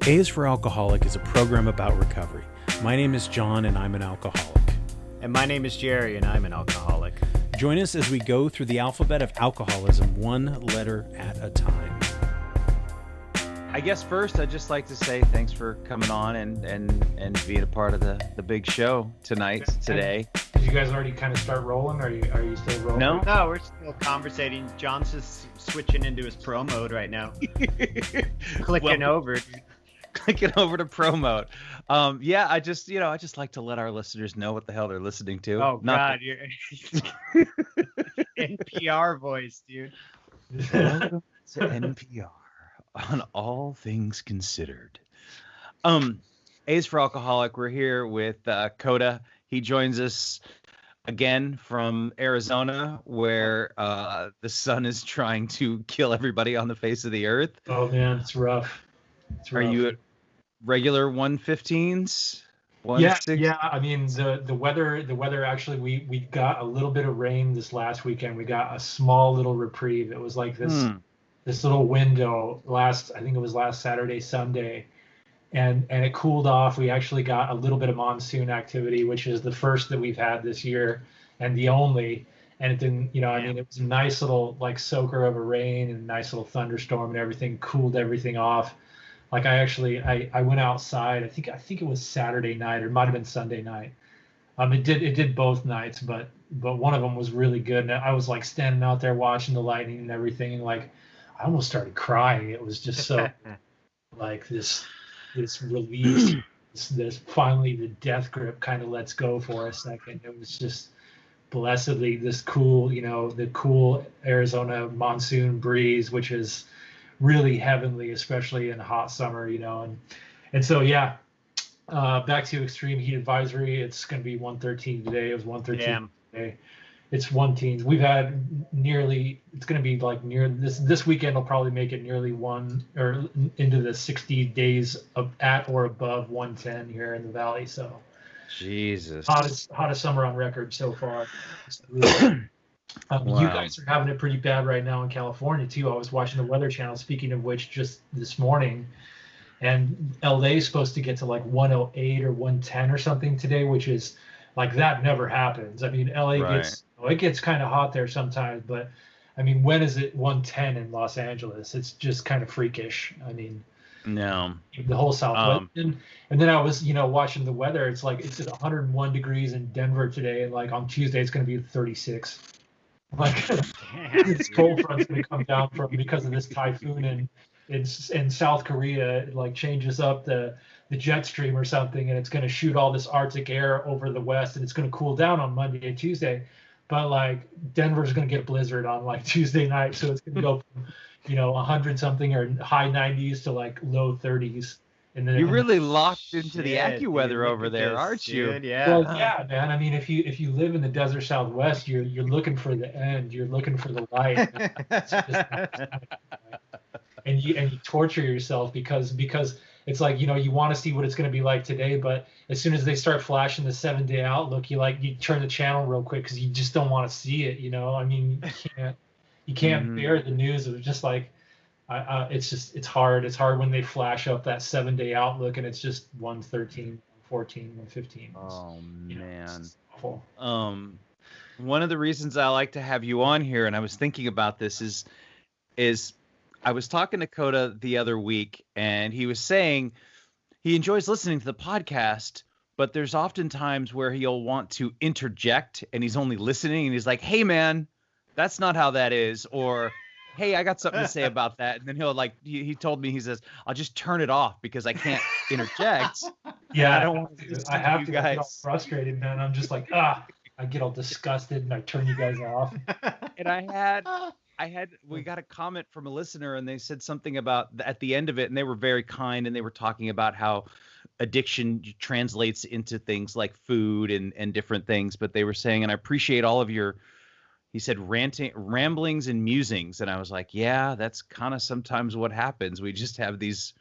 A is for Alcoholic is a program about recovery. My name is John, and I'm an alcoholic. And my name is Jerry, and I'm an alcoholic. Join us as we go through the alphabet of alcoholism, one letter at a time. I guess first, I'd just like to say thanks for coming on and being a part of the big show today. Did you guys already kind of start rolling? Are you still rolling? No, we're still conversating. John's just switching into his pro mode right now. Clicking over pro mode. I just like to let our listeners know what the hell they're listening to. Oh, God, you're NPR voice, dude. Welcome to NPR on All Things Considered. A is for Alcoholic. We're here with Coda. He joins us again from Arizona, where the sun is trying to kill everybody on the face of the earth. Oh man, it's rough. Are you at regular 115s? Yeah. I mean, the weather actually, we got a little bit of rain this last weekend. We got a small little reprieve. It was like this little window I think it was last Saturday, Sunday, and it cooled off. We actually got a little bit of monsoon activity, which is the first that we've had this year and the only. And it didn't, I mean, it was a nice little like soaker of a rain and a nice little thunderstorm, and everything cooled everything off. Like I went outside. I think it was Saturday night, or it might have been Sunday night. It did both nights, but one of them was really good. And I was like standing out there watching the lightning and everything, and like I almost started crying. It was just so like this release, this finally the death grip kind of lets go for a second. It was just blessedly this cool, the cool Arizona monsoon breeze, which is really heavenly, especially in hot summer, and so back to extreme heat advisory. It's going to be 113 today. It was 113 today. It's 1 teens. We've had it's going to be like near this weekend will probably make it nearly one or into the 60 days of at or above 110 here in the valley. So Jesus, hottest summer on record so far. Wow. You guys are having it pretty bad right now in California too. I was watching the Weather Channel, speaking of which, just this morning, and LA is supposed to get to like 108 or 110 or something today, which is like that never happens. I mean, LA gets kind of hot there sometimes, but I mean, when is it 110 in Los Angeles? It's just kind of freakish. I mean, no, the whole Southwest. And then I was, watching the weather. It's like it's at 101 degrees in Denver today, and like on Tuesday it's going to be 36. Like this cold front's going to come down because of this typhoon in South Korea. It like changes up the jet stream or something, and it's going to shoot all this Arctic air over the west, and it's going to cool down on Monday and Tuesday. But like Denver's going to get a blizzard on like Tuesday night, so it's going to go from 100 something or high 90s to like low 30s. And then you're really locked into the AccuWeather over there, aren't you? Dude, yeah. Well, yeah, man. I mean, if you live in the desert Southwest, you're looking for the end. You're looking for the light. and you torture yourself because it's like you want to see what it's going to be like today, but as soon as they start flashing the 7-day outlook, you turn the channel real quick because you just don't want to see it. I mean, you can't bear the news of just like. It's hard. It's hard when they flash up that 7-day outlook and it's just 113, 114, 115. Oh man. It's awful. One of the reasons I like to have you on here, and I was thinking about this, is I was talking to Coda the other week, and he was saying he enjoys listening to the podcast, but there's often times where he'll want to interject and he's only listening and he's like, "Hey man, that's not how that is," or "Hey, I got something to say about that." And then he'll he told me, he says, "I'll just turn it off because I can't interject." Yeah, I don't want to. I have to guys. get all frustrated, man. I'm just like, I get all disgusted and I turn you guys off. And we got a comment from a listener, and they said something about at the end of it, and they were very kind, and they were talking about how addiction translates into things like food and different things. But they were saying, and I appreciate all of your, he said, ramblings and musings. And I was like, yeah, that's kind of sometimes what happens. We just have these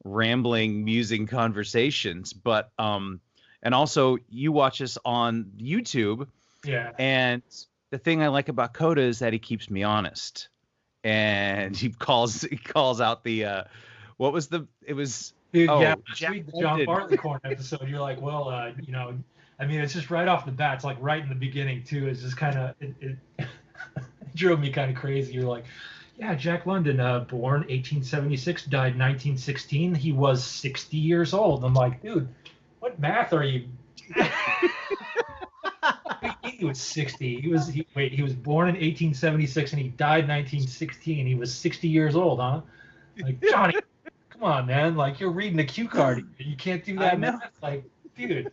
rambling, musing conversations. But and also you watch us on YouTube. Yeah. And the thing I like about Coda is that he keeps me honest. And he calls out the it was Dude, Oh, yeah, Jack sweet the John London. Barleycorn episode. You're like, well, I mean, it's just right off the bat. It's like right in the beginning too. It's just kind of it drove me kind of crazy. You're like, yeah, Jack London, born 1876, died 1916. He was 60 years old. I'm like, dude, what math are you? He was 60. He was born in 1876 and he died 1916. He was 60 years old, huh? Like, Johnny, come on, man. Like, you're reading a cue card. You can't do that, I know. man. Like, dude,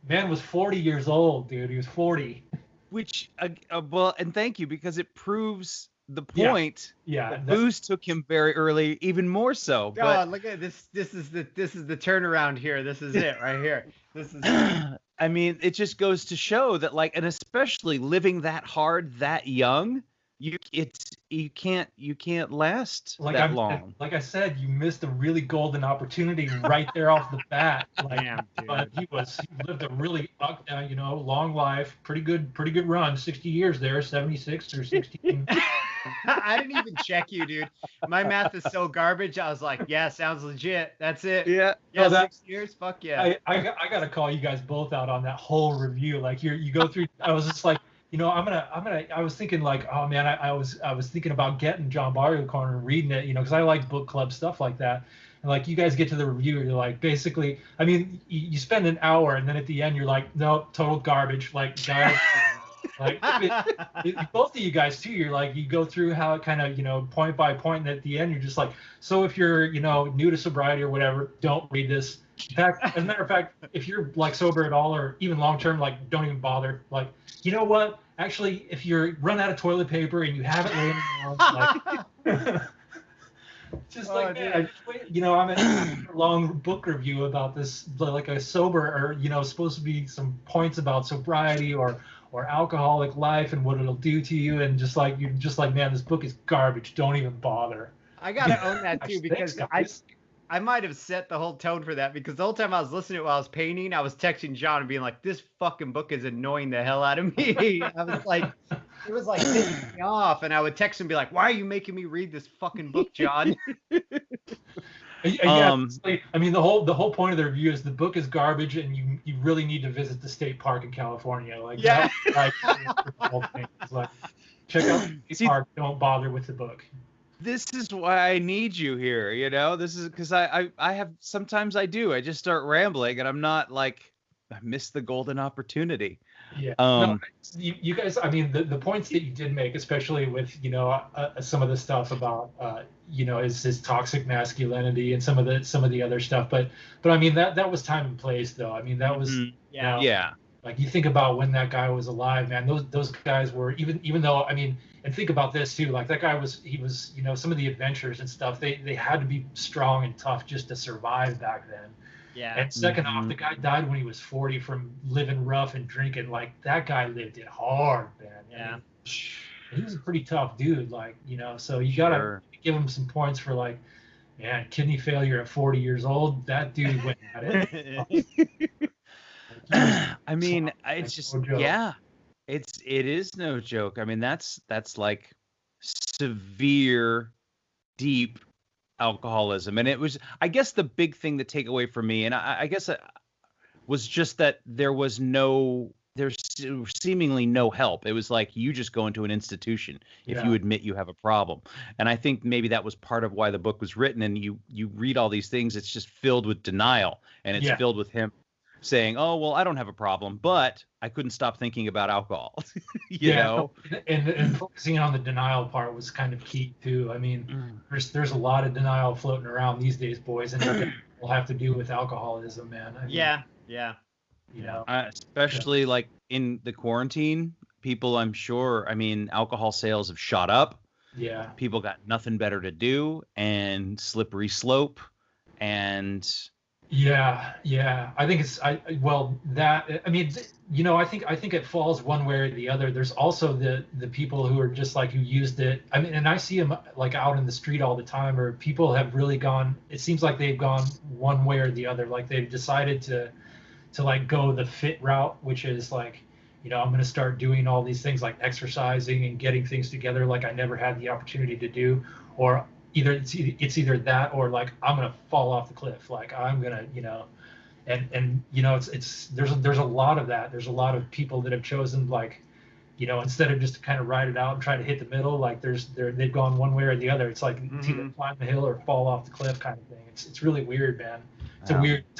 man was 40 years old, dude. He was 40. Which, well, and thank you, because it proves the Yeah. point. Yeah. That booze took him very early, even more so. But God, look at this. This is the turnaround here. This is it right here. This is. I mean, it just goes to show that, like, and especially living that hard that young, you can't last that long. Like I said, you missed a really golden opportunity right there off the bat. Like, Damn, dude. but he lived a really long life, pretty good run, 60 years there, 76 or 16. I didn't even check you, dude. My math is so garbage. I was like, yeah, sounds legit. That's it. Yeah. Yeah, No, 6 years. Fuck yeah. I gotta call you guys both out on that whole review. Like you go through. I was just like, I was thinking like, oh man, I was thinking about getting John Barleycorn and reading it, because I like book club stuff like that. And like you guys get to the review, you're like, basically, I mean, you spend an hour and then at the end you're like, no, total garbage. Like, guys, like both of you guys too. You're like, you go through how it kind of, point by point, and at the end you're just like, so if you're, new to sobriety or whatever, don't read this. In fact, as a matter of fact, if you're like sober at all or even long term, like don't even bother. Like, you know what? Actually, if you're run out of toilet paper and you have it laying around, like, just like, man, I'm in a long book review about this, like a sober or supposed to be some points about sobriety or alcoholic life and what it'll do to you, and you're just like, man, this book is garbage. Don't even bother. I gotta own that too, because Thanks, guys. I might have set the whole tone for that, because the whole time I was listening while I was painting, I was texting John and being like, this fucking book is annoying the hell out of me. I was like, it was like pissing me off. And I would text him and be like, why are you making me read this fucking book, John? Yeah, I mean, the whole point of the review is the book is garbage, and you really need to visit the state park in California. Like, yeah, the whole thing. It's like, check out the state park. Don't bother with the book. This is why I need you here, This is because I have, sometimes I do. I just start rambling and I'm not like, I missed the golden opportunity. Yeah. No, you guys, I mean, the points that you did make, especially with, some of the stuff about, his toxic masculinity and some of the other stuff. But I mean, that was time and place, though. I mean, that was, yeah. Like, you think about when that guy was alive, man, those guys were, even though, I mean, and think about this too, like that guy was some of the adventures and stuff, they had to be strong and tough just to survive back then. Yeah. And second off, the guy died when he was 40 from living rough and drinking. Like, that guy lived it hard, man. Yeah. I mean, he was a pretty tough dude, like, so you gotta give him some points for, like, man, kidney failure at 40 years old. That dude went at it. I mean, it's just, it is no joke. I mean, that's like severe, deep alcoholism. And it was, I guess, the big thing to take away from me, and I guess it was just that there's seemingly no help. It was like, you just go into an institution if you admit you have a problem. And I think maybe that was part of why the book was written. And you read all these things, it's just filled with denial, and it's filled with him saying, oh, well, I don't have a problem, but I couldn't stop thinking about alcohol. you know? And focusing on the denial part was kind of key too. I mean, there's a lot of denial floating around these days, boys, and it will have to do with alcoholism, man. I mean, yeah. Especially like in the quarantine, people, I'm sure, I mean, alcohol sales have shot up. Yeah. People got nothing better to do, and slippery slope, and Yeah. I think I think it falls one way or the other. There's also the people who are just like, who used it. I mean, and I see them like out in the street all the time, or people have really gone, it seems like they've gone one way or the other. Like, they've decided to like go the fit route, which is like, I'm going to start doing all these things like exercising and getting things together like I never had the opportunity to do. Or it's either that or like I'm gonna fall off the cliff, like I'm gonna, and it's there's a lot of that. There's a lot of people that have chosen like, instead of just to kind of ride it out and try to hit the middle, like they've gone one way or the other. It's like it's either climb the hill or fall off the cliff kind of thing. It's really weird, man. It's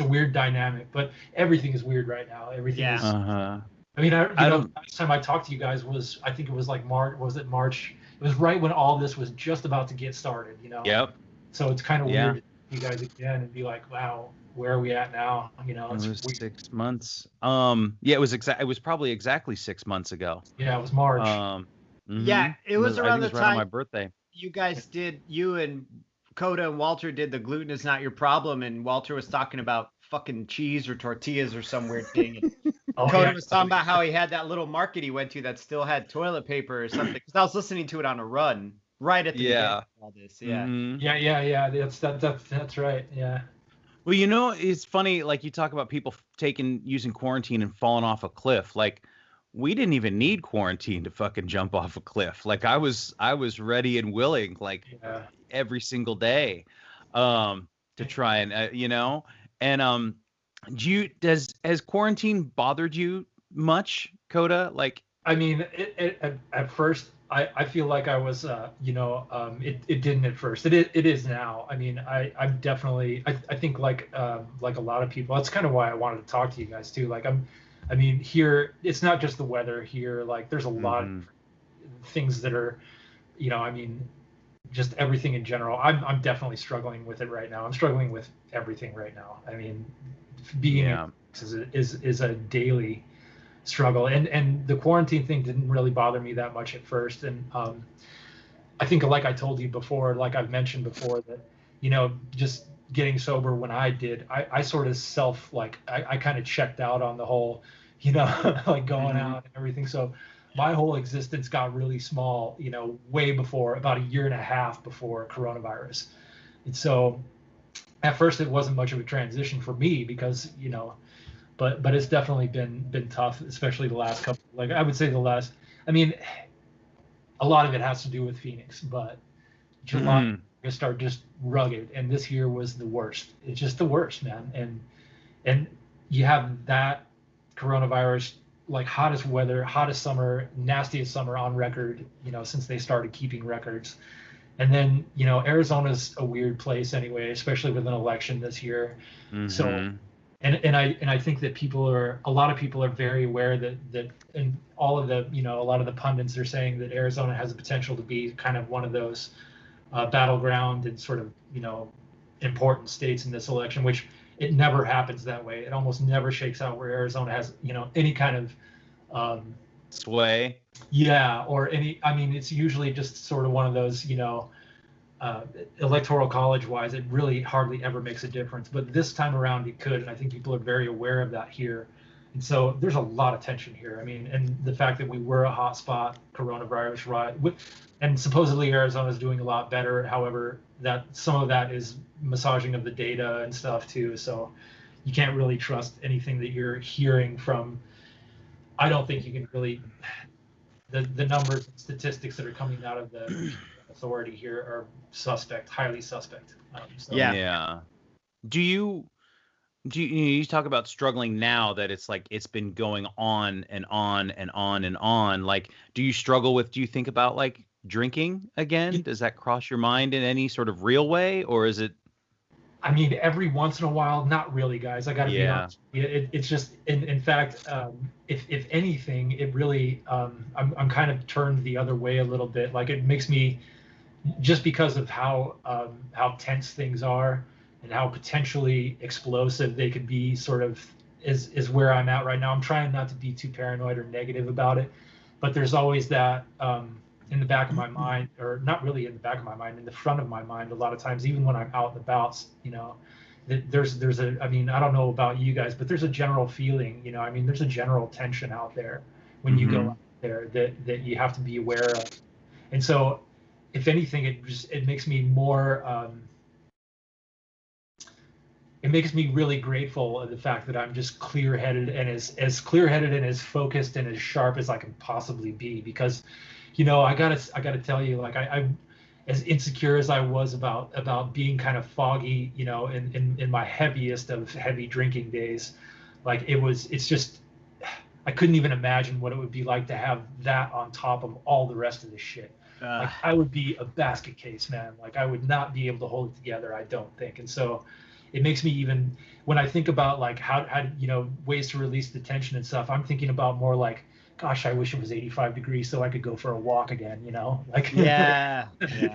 a weird dynamic, but everything is weird right now. Everything is. I mean, last time I talked to you guys was, I think it was like March. Was it March? It was right when all this was just about to get started. Yep. So it's kind of weird to see you guys again and be like, wow, where are we at now? It was 6 months. Yeah, it was probably exactly 6 months ago. Yeah, it was March. Yeah, it was around the right time on my birthday. You and Coda and Walter did the gluten is not your problem, and Walter was talking about fucking cheese or tortillas or some weird thing. And Coda was talking about how he had that little market he went to that still had toilet paper or something. Because I was listening to it on a run right at the beginning of all this. Yeah. Yeah. That's right. Yeah. Well, it's funny. Like you talk about people using quarantine and falling off a cliff. Like we didn't even need quarantine to fucking jump off a cliff. Like I was ready and willing, like every single day, to try and and has quarantine bothered you much, Coda? Like, I mean, at first I feel like I was it didn't at first. It is now. I mean, I'm definitely I think like a lot of people. That's kind of why I wanted to talk to you guys too. Like I mean, here it's not just the weather here. Like there's a lot of things that are, I mean, just everything in general. I'm definitely struggling with it right now. I'm struggling with everything right now. I mean, being is a daily struggle, and the quarantine thing didn't really bother me that much at first. And I think, like I told you before, like I've mentioned before, that just getting sober when I did, I sort of I kind of checked out on the whole, like going out and everything. So my whole existence got really small, way before, about a year and a half before coronavirus. And so at first it wasn't much of a transition for me because, but it's definitely been tough, especially the last couple, like I would say I mean, a lot of it has to do with Phoenix, but July start just rugged, and this year was the worst. It's just the worst, man. And you have that coronavirus, like hottest weather, hottest summer, nastiest summer on record, since they started keeping records. And then, Arizona's a weird place anyway, especially with an election this year. So and I think that a lot of people are very aware that and all of the, a lot of the pundits are saying that Arizona has the potential to be kind of one of those battleground and sort of, important states in this election, which it never happens that way. It almost never shakes out where Arizona has, any kind of sway. Yeah, or I mean, it's usually just sort of one of those, electoral college wise, it really hardly ever makes a difference. But this time around it could, and I think people are very aware of that here. And so there's a lot of tension here. I mean, and the fact that we were a hotspot coronavirus, right? And supposedly Arizona is doing a lot better. However, that some of that is massaging of the data and stuff too. So you can't really trust anything that you're hearing from. I don't think you can really. The numbers and statistics that are coming out of the authority here are highly suspect. Yeah. Do you talk about struggling now that it's like it's been going on and on and on and on? Like, do you think about like drinking again? Does that cross your mind in any sort of real way, or is it? I mean, every once in a while, not really, guys. I got to be honest. It's just, in fact, if anything, it really, I'm kind of turned the other way a little bit. Like it makes me, just because of how tense things are and how potentially explosive they could be, sort of is where I'm at right now. I'm trying not to be too paranoid or negative about it, but there's always that in the back of my mind, or not really in the back of my mind, in the front of my mind a lot of times, even when I'm out and about, there's I mean, I don't know about you guys, but there's a general feeling, I mean, there's a general tension out there when you go out there that you have to be aware of. And so if anything, it makes me more, it makes me really grateful of the fact that I'm just clear-headed and as clear-headed and as focused and as sharp as I can possibly be, because I gotta tell you, like I as insecure as I was about being kind of foggy, you know, in my heaviest of heavy drinking days, like it's just, I couldn't even imagine what it would be like to have that on top of all the rest of the shit. Like I would be a basket case, man. Like I would not be able to hold it together, I don't think. And so it makes me, even when I think about like how you know, ways to release the tension and stuff, I'm thinking about more like, gosh, I wish it was 85 degrees so I could go for a walk again, you know? Like Yeah.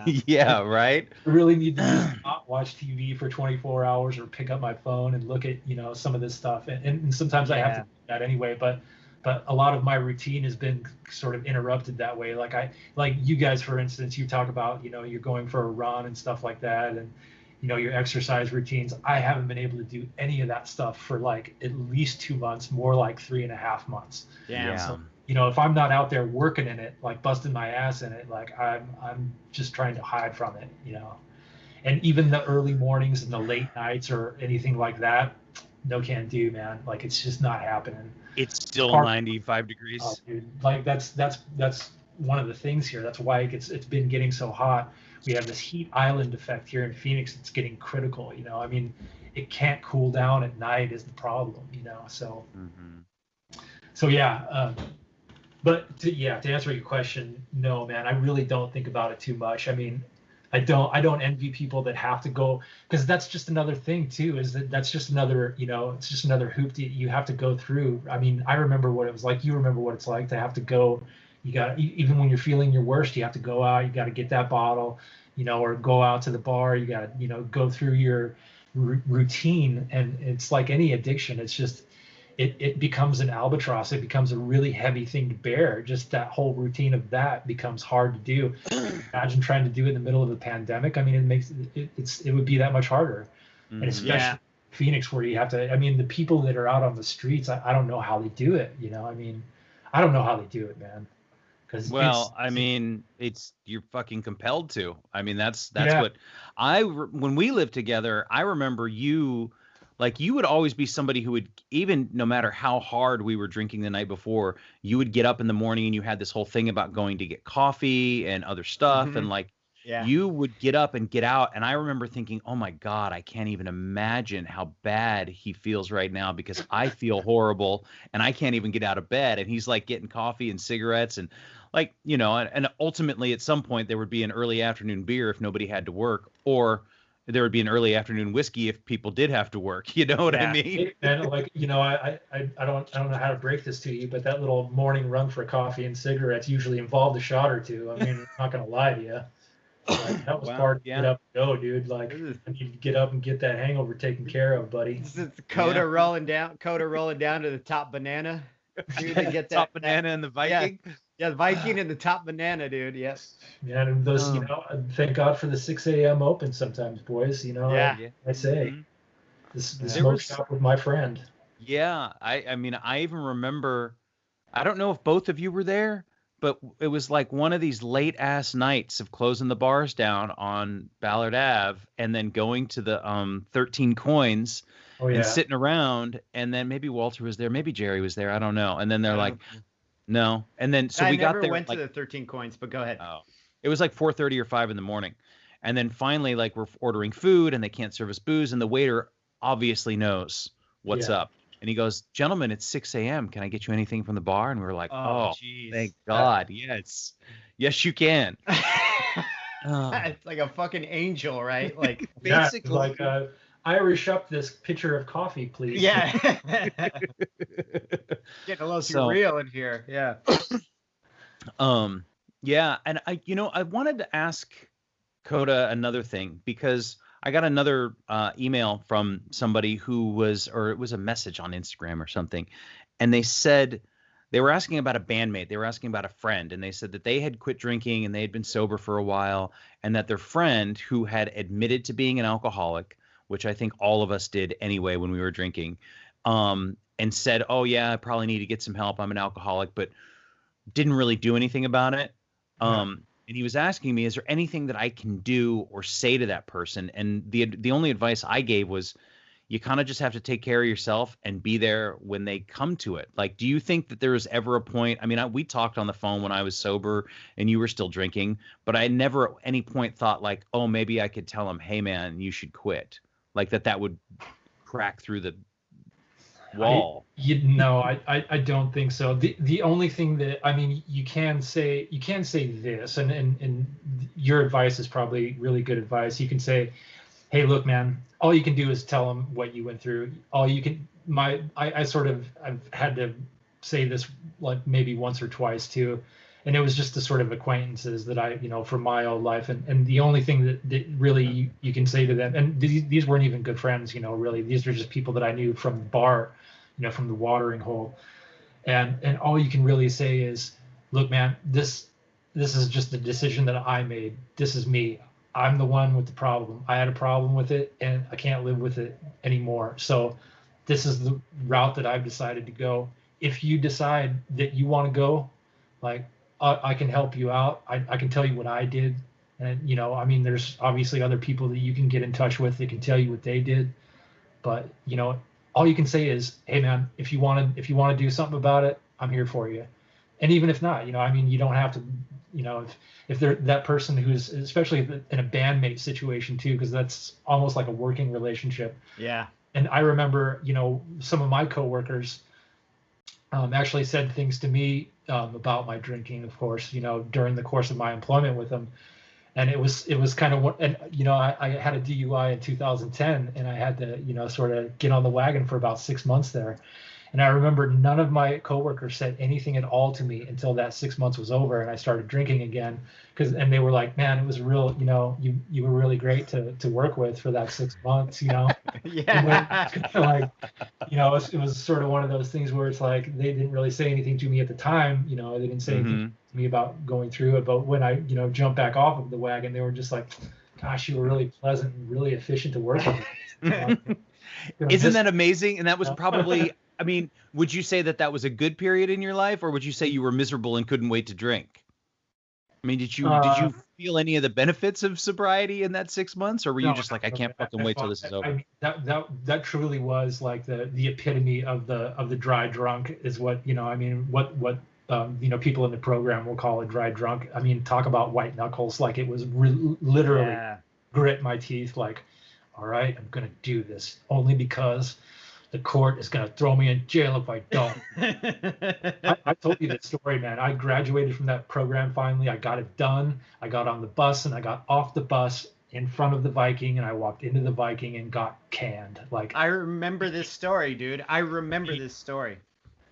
Yeah, right. I really need to just not watch TV for 24 hours or pick up my phone and look at, you know, some of this stuff. And sometimes I have to do that anyway, but a lot of my routine has been sort of interrupted that way. Like you guys, for instance, you talk about, you know, you're going for a run and stuff like that, and you know, your exercise routines. I haven't been able to do any of that stuff for like at least 2 months, more like 3.5 months. Damn. So, you know, if I'm not out there working in it, like busting my ass in it, like I'm just trying to hide from it, you know. And even the early mornings and the late nights or anything like that, no can do, man. Like it's just not happening. It's still 95 degrees. Oh, dude. Like that's one of the things here. That's why it's been getting so hot. We have this heat island effect here in Phoenix. It's getting critical, you know. I mean, it can't cool down at night is the problem, you know. So, so yeah. But to answer your question, no, man, I really don't think about it too much. I mean, I don't envy people that have to go, because that's just another thing too, is that's just another, you know, it's just another hoop that you have to go through. I mean, I remember what it was like. You remember what it's like to have to go. You got, even when you're feeling your worst, you have to go out, you got to get that bottle, you know, or go out to the bar, you got to, you know, go through your routine. And it's like any addiction. It's just, it becomes an albatross. It becomes a really heavy thing to bear. Just that whole routine of that becomes hard to do. Imagine trying to do it in the middle of a pandemic. I mean, it would be that much harder. And especially Phoenix, where you have to, I mean, the people that are out on the streets, I don't know how they do it. You know, I mean, I don't know how they do it, man. Well, I mean, you're fucking compelled to. I mean, that's what when we lived together, I remember you would always be somebody who would, even no matter how hard we were drinking the night before, you would get up in the morning and you had this whole thing about going to get coffee and other stuff. And like, you would get up and get out. And I remember thinking, oh my God, I can't even imagine how bad he feels right now, because I feel horrible and I can't even get out of bed. And he's like getting coffee and cigarettes and like, you know, and ultimately at some point there would be an early afternoon beer if nobody had to work, or there would be an early afternoon whiskey if people did have to work. You know what I mean? And like, you know, I don't know how to break this to you, but that little morning run for coffee and cigarettes usually involved a shot or two. I mean, I'm not gonna lie to you. Like, that was part of get up and go, dude. Like, I need to get up and get that hangover taken care of, buddy. This is Coda rolling down to the top banana. Dude, and get top banana and the Viking. Yeah, the Viking and the top banana, dude. Yes. Yeah, and those, you know, thank God for the 6 a.m. open sometimes, boys. You know, I say, the smoke shop with my friend. Yeah, I mean, I even remember, I don't know if both of you were there, but it was like one of these late ass nights of closing the bars down on Ballard Ave and then going to the 13 Coins and sitting around, and then maybe Walter was there, maybe Jerry was there, I don't know. And then they're like, no. And then so we got there. I never went to the 13 Coins, but go ahead. Oh, it was like 4:30 or 5 in the morning. And then finally, like, we're ordering food and they can't serve us booze, and the waiter obviously knows what's up. And he goes, "Gentlemen, it's 6 a.m. Can I get you anything from the bar?" And we were like, "Oh, thank God. Yes, you can." It's like a fucking angel, right? Like, basically, like Irish up this pitcher of coffee, please. Yeah. Getting a little surreal in here. Yeah. Yeah, and I wanted to ask Coda another thing, because I got another email from somebody who was, or it was a message on Instagram or something, and they said they were asking about a bandmate. They were asking about a friend, and they said that they had quit drinking and they had been sober for a while, and that their friend, who had admitted to being an alcoholic, which I think all of us did anyway when we were drinking, and said, "Oh yeah, I probably need to get some help. I'm an alcoholic," but didn't really do anything about it. And he was asking me, is there anything that I can do or say to that person? And the only advice I gave was, you kind of just have to take care of yourself and be there when they come to it. Like, do you think that there was ever a point? I mean, we talked on the phone when I was sober and you were still drinking, but I never at any point thought like, oh, maybe I could tell him, hey, man, you should quit. Like that would crack through the wall. I don't think so. The only thing that, I mean, you can say this, and your advice is probably really good advice. You can say, hey, look, man, all you can do is tell them what you went through. All you can, I've had to say this like maybe once or twice too. And it was just the sort of acquaintances that I, from my old life. And the only thing that really you can say to them, and these weren't even good friends, really, these are just people that I knew from the bar, from the watering hole. And all you can really say is, look, man, this is just a decision that I made. This is me. I'm the one with the problem. I had a problem with it and I can't live with it anymore. So this is the route that I've decided to go. If you decide that you want to go, like, I can help you out. I can tell you what I did. And, I mean, there's obviously other people that you can get in touch with that can tell you what they did. But, all you can say is, hey, man, if you want to do something about it, I'm here for you. And even if not, I mean, you don't have to, if they're that person who's, especially in a bandmate situation too, because that's almost like a working relationship. Yeah. And I remember, some of my coworkers actually said things to me about my drinking, of course, during the course of my employment with them. And it was kind of, and I had a DUI in 2010, and I had to sort of get on the wagon for about 6 months there. And I remember none of my coworkers said anything at all to me until that 6 months was over and I started drinking again. And they were like, man, it was real, you were really great to work with for that 6 months, Yeah. Like, it was sort of one of those things where it's like, they didn't really say anything to me at the time, they didn't say anything to me about going through it. But when I, jumped back off of the wagon, they were just like, gosh, you were really pleasant and really efficient to work with. Isn't that amazing? And that was probably, I mean, would you say that was a good period in your life, or would you say you were miserable and couldn't wait to drink? I mean, did you feel any of the benefits of sobriety in that 6 months, or were you just like, I can't fucking wait till this is over? I mean, that truly was like the epitome of the dry drunk is what, I mean, what people in the program will call a dry drunk. I mean, talk about white knuckles. Like, it was literally grit my teeth. Like, all right, I'm going to do this only because the court is going to throw me in jail if I don't. I told you that story, man. I graduated from that program finally. I got it done. I got on the bus and I got off the bus in front of the Viking and I walked into the Viking and got canned. Like, I remember this story, dude. I remember this story.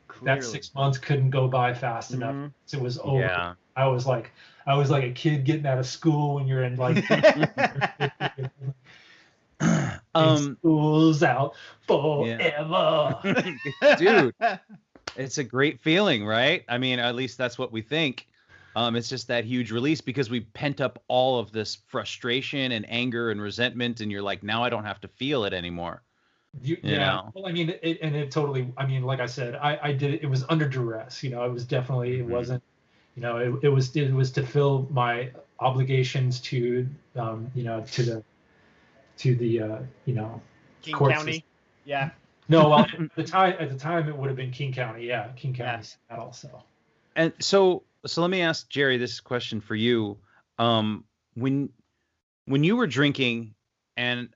Clearly. That 6 months couldn't go by fast enough. It was over. Yeah. I was like a kid getting out of school when you're in like school's out forever. Dude, it's a great feeling, right? I mean, at least that's what we think. It's just that huge release because we pent up all of this frustration and anger and resentment, and you're like, now I don't have to feel it anymore. You know? Well, I mean, it totally, I mean, like I said, I did it. It was under duress, it was definitely, it wasn't, it was to fill my obligations to, to the King County. System. Yeah. No, well, at the time it would have been King County. Yeah. King County Seattle. So. And so let me ask Jerry this question for you. When you were drinking, and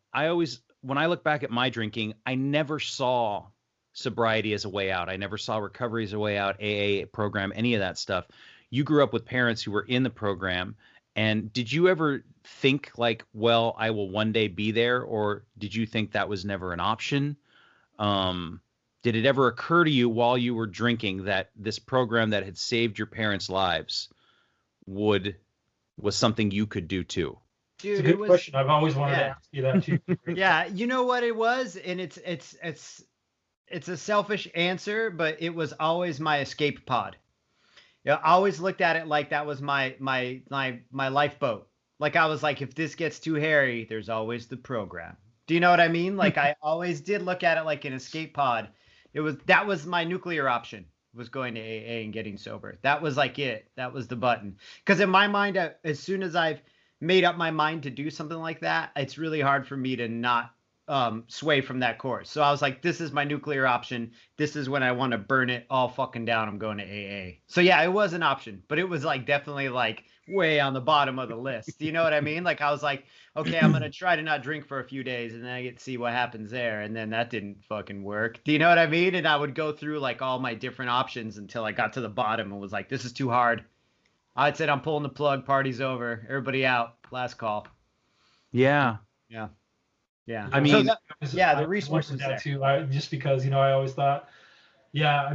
when I look back at my drinking, I never saw sobriety as a way out. I never saw recovery as a way out, AA program, any of that stuff. You grew up with parents who were in the program. And did you ever think like, well, I will one day be there? Or did you think that was never an option? Did it ever occur to you while you were drinking that this program that had saved your parents' lives was something you could do too? Dude, it's a good question. I've always wanted to ask you that too. Yeah, you know what it was? And it's a selfish answer, but it was always my escape pod. I always looked at it like that was my lifeboat. Like, I was like, if this gets too hairy, there's always the program. Do you know what I mean? Like, I always did look at it like an escape pod. That was my nuclear option, was going to AA and getting sober. That was like it. That was the button. Because in my mind, as soon as I've made up my mind to do something like that, it's really hard for me to not sway from that course. So I was like, this is my nuclear option. This is when I want to burn it all fucking down. I'm going to AA. So yeah, it was an option, but it was like definitely like way on the bottom of the list. You know what I mean? Like I was like, okay, I'm gonna try to not drink for a few days and then I get to see what happens there. And then that didn't fucking work. Do you know what I mean? And I would go through like all my different options until I got to the bottom and was like, this is too hard. I said, I'm pulling the plug. Party's over. Everybody out. Last call. Yeah. Yeah. Yeah. I mean, the resources that there. too. Just because, I always thought, I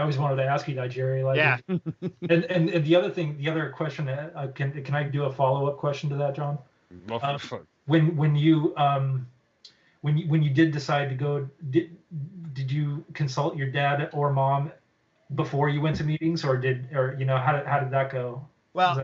always wanted to ask you that, Jerry. Like, Yeah. and the other question, can I do a follow-up question to that, John? When you did decide to go, did you consult your dad or mom before you went to meetings, or how did that go? Well,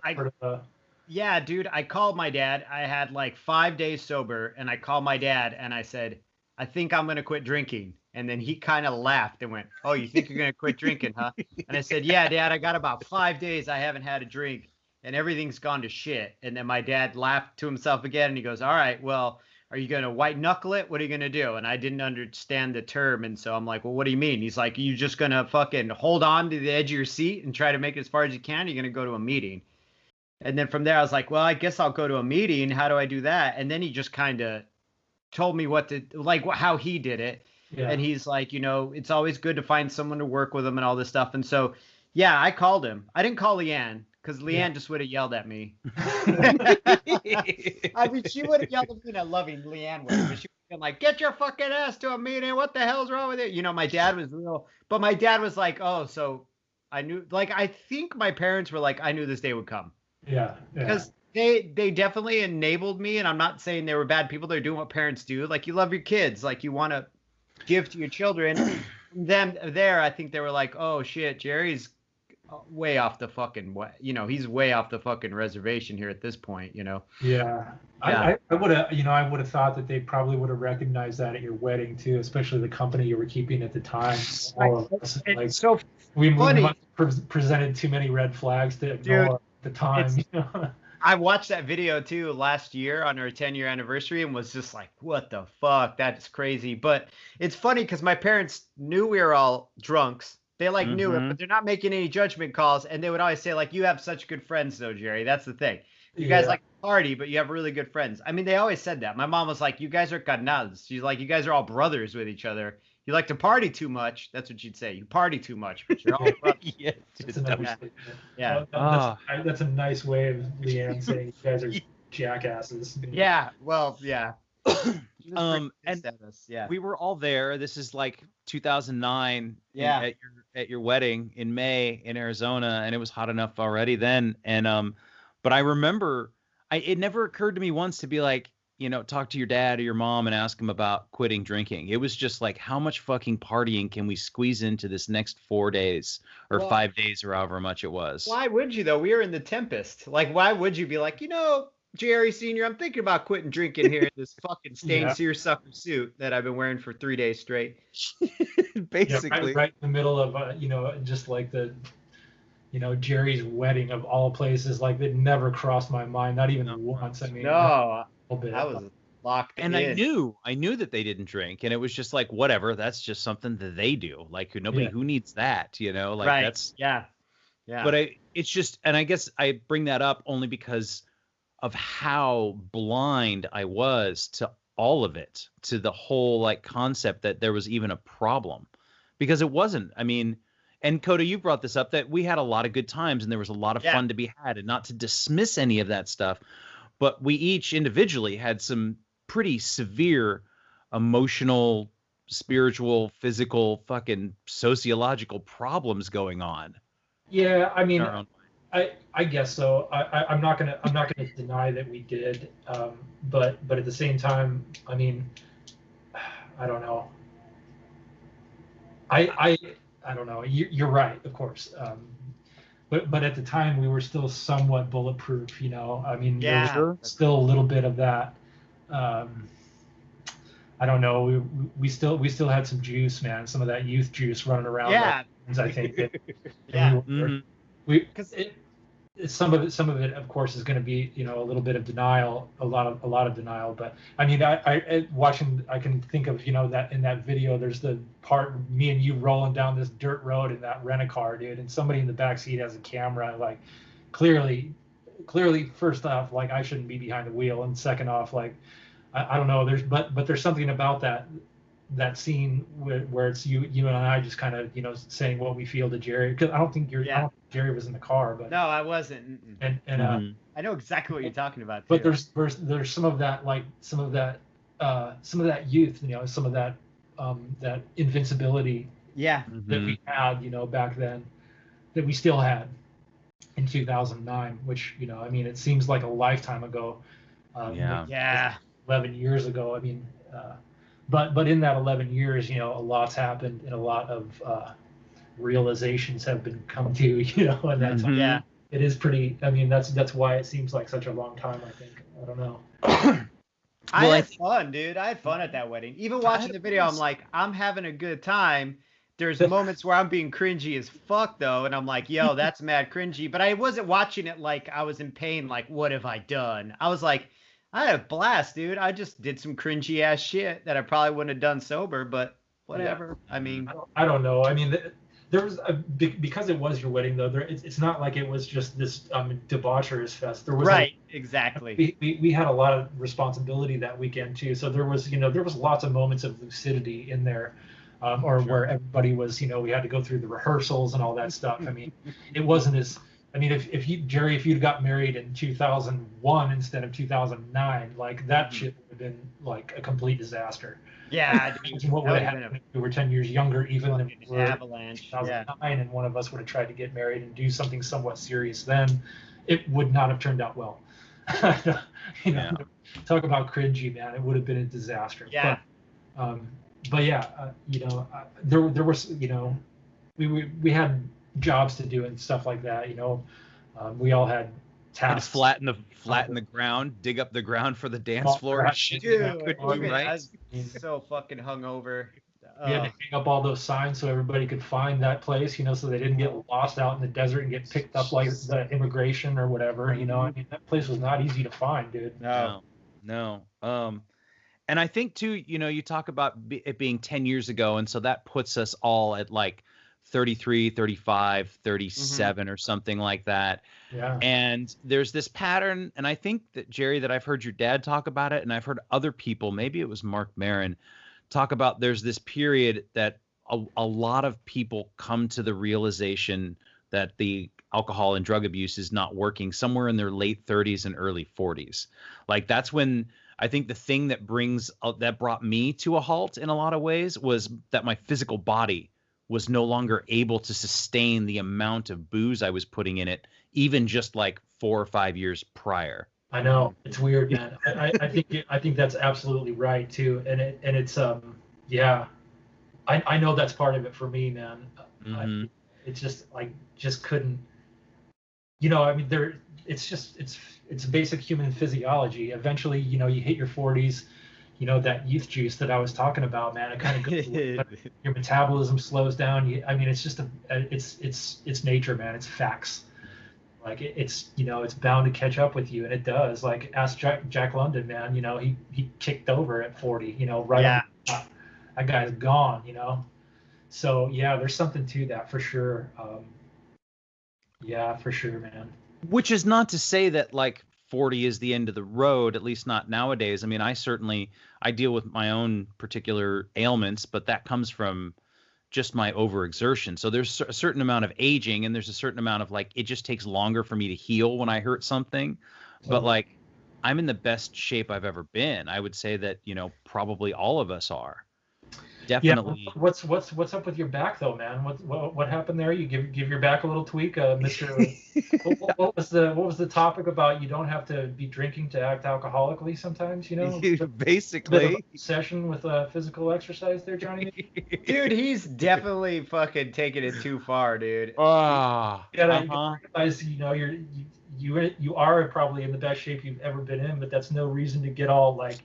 yeah, dude, I called my dad. I had like 5 days sober, and I called my dad and I said, I think I'm going to quit drinking. And then he kind of laughed and went, oh, you think you're going to quit drinking, huh? And I said, yeah, Dad, I got about 5 days I haven't had a drink and everything's gone to shit. And then my dad laughed to himself again and he goes, all right, well, are you going to white knuckle it? What are you going to do? And I didn't understand the term. And so I'm like, well, what do you mean? He's like, you just going to fucking hold on to the edge of your seat and try to make it as far as you can? You're going to go to a meeting. And then from there, I was like, well, I guess I'll go to a meeting. How do I do that? And then he just kind of told me how he did it. Yeah. And he's like, it's always good to find someone to work with him and all this stuff. And so, yeah, I called him. I didn't call Leanne because Leanne just would have yelled at me. I mean, she would have yelled at me in a loving Leanne way, but she would have been like, get your fucking ass to a meeting. What the hell's wrong with it? My dad was but my dad was like, oh, so I knew, like, I think my parents were like, I knew this day would come. Yeah. Because they definitely enabled me, and I'm not saying they were bad people. They're doing what parents do. Like, you love your kids. Like, you want to give to your children. Then I think they were like, oh, shit, Jerry's way off the fucking way. He's way off the fucking reservation here at this point, Yeah. I would have thought that they probably would have recognized that at your wedding, too, especially the company you were keeping at the time. All of us. Like, so we must have presented too many red flags to ignore. The time. I watched that video too last year on our 10-year anniversary and was just like, what the fuck? That's crazy. But it's funny because my parents knew we were all drunks. They knew it, but they're not making any judgment calls. And they would always say, like, you have such good friends though, Jerry. That's the thing. You guys like to party, but you have really good friends. I mean, they always said that. My mom was like, you guys are carnals. She's like, you guys are all brothers with each other. You like to party too much. That's what she'd say. You party too much, but you're all brothers. Yeah. That's a nice way of Leanne saying you guys are jackasses. Yeah. Well, yeah. And we were all there. This is like 2009. Yeah. At your wedding in May in Arizona, and it was hot enough already then. And but I remember, it never occurred to me once to be like, talk to your dad or your mom and ask them about quitting drinking. It was just like, how much fucking partying can we squeeze into this next 4 days or 5 days or however much it was? Why would you though? We were in the Tempest. Like, why would you be like, Jerry Senior, I'm thinking about quitting drinking here in this fucking stained seersucker suit that I've been wearing for 3 days straight. Basically, right in the middle of just like the Jerry's wedding of all places. Like, it never crossed my mind, not even once. I mean, no. I was locked and in. I knew that they didn't drink, and it was just like, whatever, that's just something that they do. Like, nobody who needs that, like right. That's yeah. But it's just, and I guess I bring that up only because of how blind I was to all of it, to the whole like concept that there was even a problem, because it wasn't. I mean, and Coda, you brought this up, that we had a lot of good times and there was a lot of fun to be had, and not to dismiss any of that stuff. But we each individually had some pretty severe emotional, spiritual, physical, fucking sociological problems going on. Yeah, I mean, I guess so. I'm not gonna deny that we did, but at the same time, I mean, I don't know. I don't know. You're right, of course. But at the time, we were still somewhat bulletproof, I mean, there was still a little bit of that. I don't know. We still had some juice, man. Some of that youth juice running around. Yeah. I think. some of it, of course, is going to be, a little bit of denial, a lot of denial. But I mean, I watching, I can think of, that in that video, there's the part me and you rolling down this dirt road in that rent-a-car, dude, and somebody in the back seat has a camera, like clearly, first off, like I shouldn't be behind the wheel, and second off, like I don't know, but there's something about that scene where it's you and I just kind of saying what we feel to Jerry, because I don't think Jerry was in the car, but no, I wasn't. and I know exactly what you're talking about. but too. there's some of that, like some of that youth, some of that that invincibility Yeah. that we had, back then, that we still had in 2009, which I mean, it seems like a lifetime ago. Yeah. 11 years ago. I mean, but in that 11 years, a lot's happened, and a lot of realizations have been come to, and that's Yeah. it is pretty. I mean, that's why it seems like such a long time. I think. I don't know. I had fun, dude. I had fun at that wedding. Even watching the video, I'm like, I'm having a good time. There's moments where I'm being cringy as fuck, though, and I'm like, yo, that's mad cringy. But I wasn't watching it like I was in pain, like, what have I done? I was like, I had a blast, dude. I just did some cringy ass shit that I probably wouldn't have done sober, but whatever. Yeah. I mean, I don't know. I mean, there was because it was your wedding, though. It's not like it was just this debaucherous fest. There was exactly. We had a lot of responsibility that weekend too. So there was lots of moments of lucidity in there, where everybody was, we had to go through the rehearsals and all that stuff. I mean, it wasn't as. I mean, if you'd got married in 2001 instead of 2009, like that shit would have been like a complete disaster. Yeah, dude, what would have happened if we were 10 years younger, even than we were avalanche. 2009, and one of us would have tried to get married and do something somewhat serious, then it would not have turned out well. Talk about cringy, man. It would have been a disaster. Yeah. But yeah, there was, we had jobs to do and stuff like that. We all had tasks. Flatten the ground, dig up the ground for the dance floor. Dude, right? I was so fucking hungover. We had to hang up all those signs so everybody could find that place, so they didn't get lost out in the desert and get picked up like the immigration or whatever. I mean, that place was not easy to find, dude. No. And I think too, you talk about it being 10 years ago, and so that puts us all at like 33, 35, 37 or something like that. Yeah. And there's this pattern, and I think that, Jerry, that I've heard your dad talk about it, and I've heard other people, maybe it was Mark Maron, talk about there's this period that a lot of people come to the realization that the alcohol and drug abuse is not working somewhere in their late 30s and early 40s. Like that's when I think the thing that brought me to a halt in a lot of ways was that my physical body was no longer able to sustain the amount of booze I was putting in it, even just like 4 or 5 years prior. I know, it's weird, man. I think that's absolutely right too, and it's yeah, I know that's part of it for me, man. It's just just couldn't, I mean, it's basic human physiology. Eventually, you hit your 40s. That youth juice that I was talking about, man, it kind of goes, your metabolism slows down. I mean, it's just it's nature, man. It's facts. Like it's bound to catch up with you, and it does. Like ask Jack London, man. He kicked over at 40. Right. Yeah. That guy's gone. So yeah, there's something to that for sure. Yeah, for sure, man. Which is not to say that like 40 is the end of the road, at least not nowadays. I mean, I deal with my own particular ailments, but that comes from just my overexertion. So there's a certain amount of aging, and there's a certain amount of like, it just takes longer for me to heal when I hurt something. But like, I'm in the best shape I've ever been. I would say that, probably all of us are. Definitely. Yeah. What's up with your back though, man? What happened there? You give your back a little tweak, Mr. what was the topic about? You don't have to be drinking to act alcoholically sometimes, Basically. Session with physical exercise there, Johnny. Dude, he's definitely fucking taking it too far, dude. You realize, you are probably in the best shape you've ever been in, but that's no reason to get all like,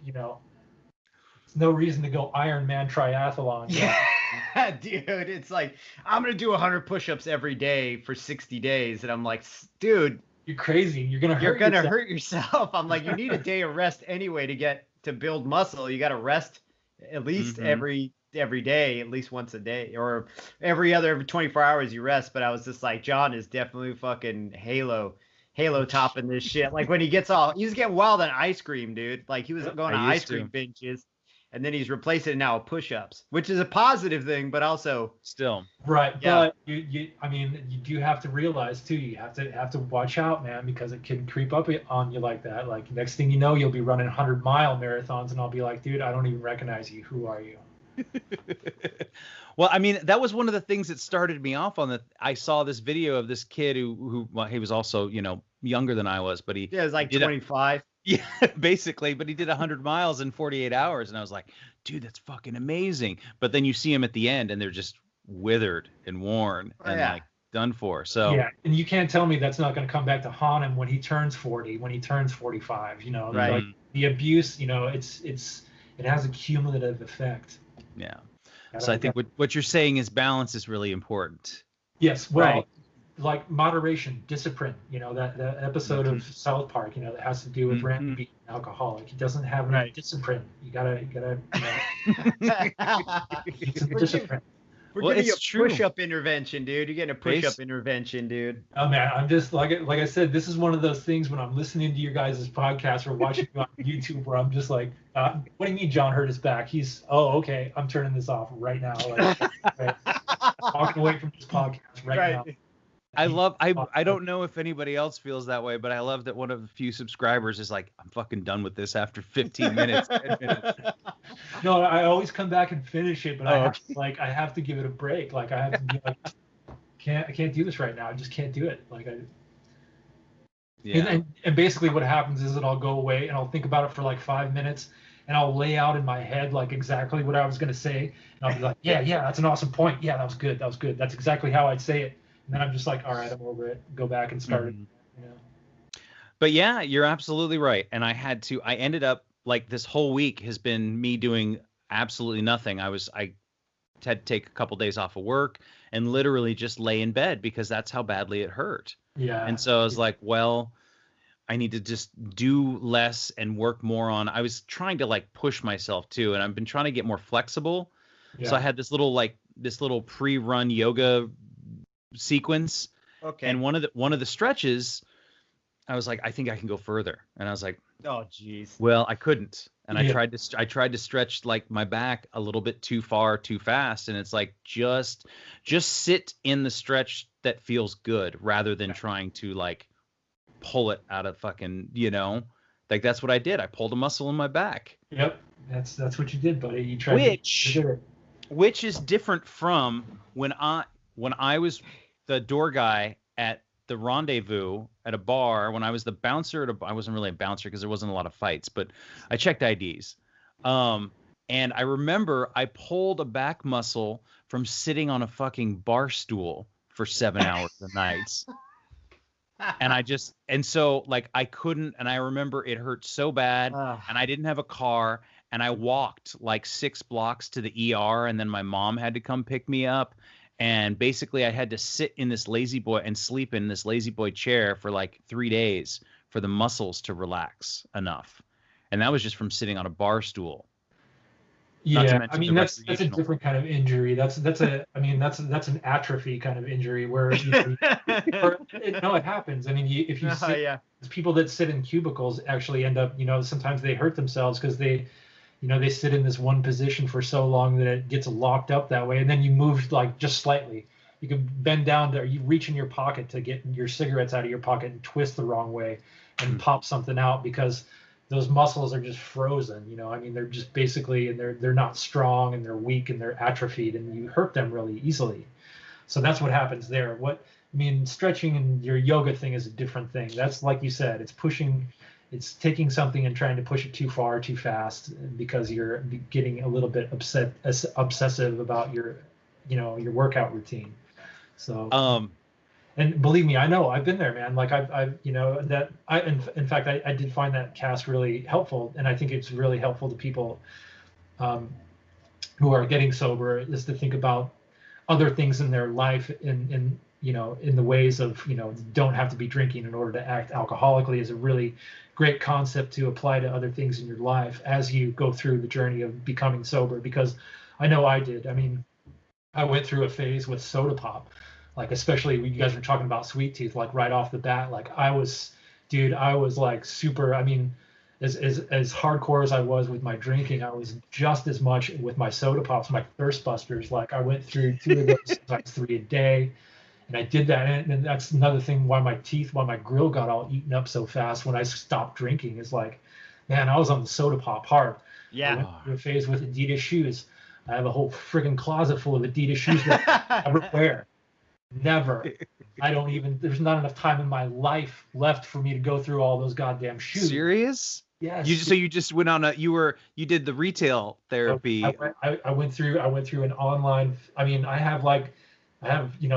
no reason to go Ironman triathlon. Yeah, dude, it's like I'm gonna do 100 push-ups every day for 60 days, and I'm like, dude, You're crazy. You're gonna You're hurt gonna yourself. hurt yourself. I'm like, you need a day of rest anyway to build muscle. You got to rest at least every day, at least once a day, or every 24 hours you rest. But I was just like, John is definitely fucking Halo topping this shit. Like when he's getting wild on ice cream, dude. Like he was going to ice cream binges, and then he's replacing it now with push-ups, which is a positive thing, but also still right. Yeah. But I mean, you do have to realize too. You have to watch out, man, because it can creep up on you like that. Like next thing you know, you'll be running 100-mile marathons, and I'll be like, dude, I don't even recognize you. Who are you? Well, I mean, that was one of the things that started me off on I saw this video of this kid who well, he was also, younger than I was, but he was like 25. Yeah, basically, but he did 100 miles in 48 hours. And I was like, dude, that's fucking amazing. But then you see him at the end and they're just withered and worn and like done for. So yeah, and you can't tell me that's not going to come back to haunt him when he turns 40, when he turns 45, Right. Like the abuse, it has a cumulative effect. Yeah. So I think what you're saying is balance is really important. Yes. Well, like moderation, discipline, that episode of South Park, that has to do with Randy being an alcoholic. He doesn't have any discipline. You gotta get some discipline. We're getting a push-up intervention, dude. You're getting a push-up intervention, dude. Oh man, I'm just like I said, this is one of those things when I'm listening to your guys' podcast or watching you on YouTube where I'm just like, what do you mean John hurt his back? Okay, I'm turning this off right now. Like, walking away from this podcast right now. I don't know if anybody else feels that way, but I love that one of the few subscribers is like, I'm fucking done with this after 15 minutes. 10 minutes. No, I always come back and finish it, but I have to give it a break. Like I have to be like, I can't do this right now. I just can't do it. And basically what happens is that I'll go away and I'll think about it for like 5 minutes and I'll lay out in my head like exactly what I was going to say. And I'll be like, yeah, that's an awesome point. Yeah, that was good. That's exactly how I'd say it. And then I'm just like, all right, I'm over it. Go back and start it. But yeah, you're absolutely right. And I ended up like this whole week has been me doing absolutely nothing. I had to take a couple days off of work and literally just lay in bed because that's how badly it hurt. Yeah. And so I was like, well, I need to just do less and work more on. I was trying to like push myself too. And I've been trying to get more flexible. Yeah. So I had this little pre-run yoga sequence. Okay. And one of the stretches, I was like, I think I can go further. And I was like, oh geez. Well, I couldn't. And I tried to stretch like my back a little bit too far, too fast. And it's like, just sit in the stretch that feels good rather than trying to like pull it out of fucking, like that's what I did. I pulled a muscle in my back. Yep. That's what you did, buddy. You tried which is different from when I was the door guy at the Rendezvous at a bar, when I was the bouncer I wasn't really a bouncer because there wasn't a lot of fights, but I checked IDs. And I remember I pulled a back muscle from sitting on a fucking bar stool for 7 hours a night. And so like I couldn't, and I remember it hurt so bad and I didn't have a car and I walked like 6 blocks to the ER and then my mom had to come pick me up. And basically I had to sit in this lazy boy and sleep in this lazy boy chair for like 3 days for the muscles to relax enough. And that was just from sitting on a bar stool. Yeah, I mean that's a different kind of injury. That's an atrophy kind of injury where it happens. I mean, if you see people that sit in cubicles actually end up, sometimes they hurt themselves because they sit in this one position for so long that it gets locked up that way. And then you move like just slightly. You can bend down there, you reach in your pocket to get your cigarettes out of your pocket and twist the wrong way and pop something out because those muscles are just frozen. I mean, they're just basically, and they're not strong and they're weak and they're atrophied and you hurt them really easily. So that's what happens there. Stretching and your yoga thing is a different thing. That's like you said, it's taking something and trying to push it too far, too fast because you're getting a little bit obsessive about your workout routine. So, and believe me, I know I've been there, man. Like in fact, I did find that cast really helpful. And I think it's really helpful to people who are getting sober is to think about other things in their life in in the ways of don't have to be drinking in order to act alcoholically is a really great concept to apply to other things in your life as you go through the journey of becoming sober, because I know I did. I mean, I went through a phase with soda pop, like especially when you guys were talking about sweet tooth, like right off the bat, like I was like super. I mean, as hardcore as I was with my drinking, I was just as much with my soda pops, my thirst busters. Like I went through 2 of those, sometimes 3 a day, and I did that. And that's another thing why my grill got all eaten up so fast when I stopped drinking. Is like, man, I was on the soda pop hard. Yeah. I went through a phase with Adidas shoes. I have a whole friggin' closet full of Adidas shoes that I never wear. Never. I don't even. There's not enough time in my life left for me to go through all those goddamn shoes. Serious? Yes. So you just went on you did the retail therapy. I went through an online. I mean, I have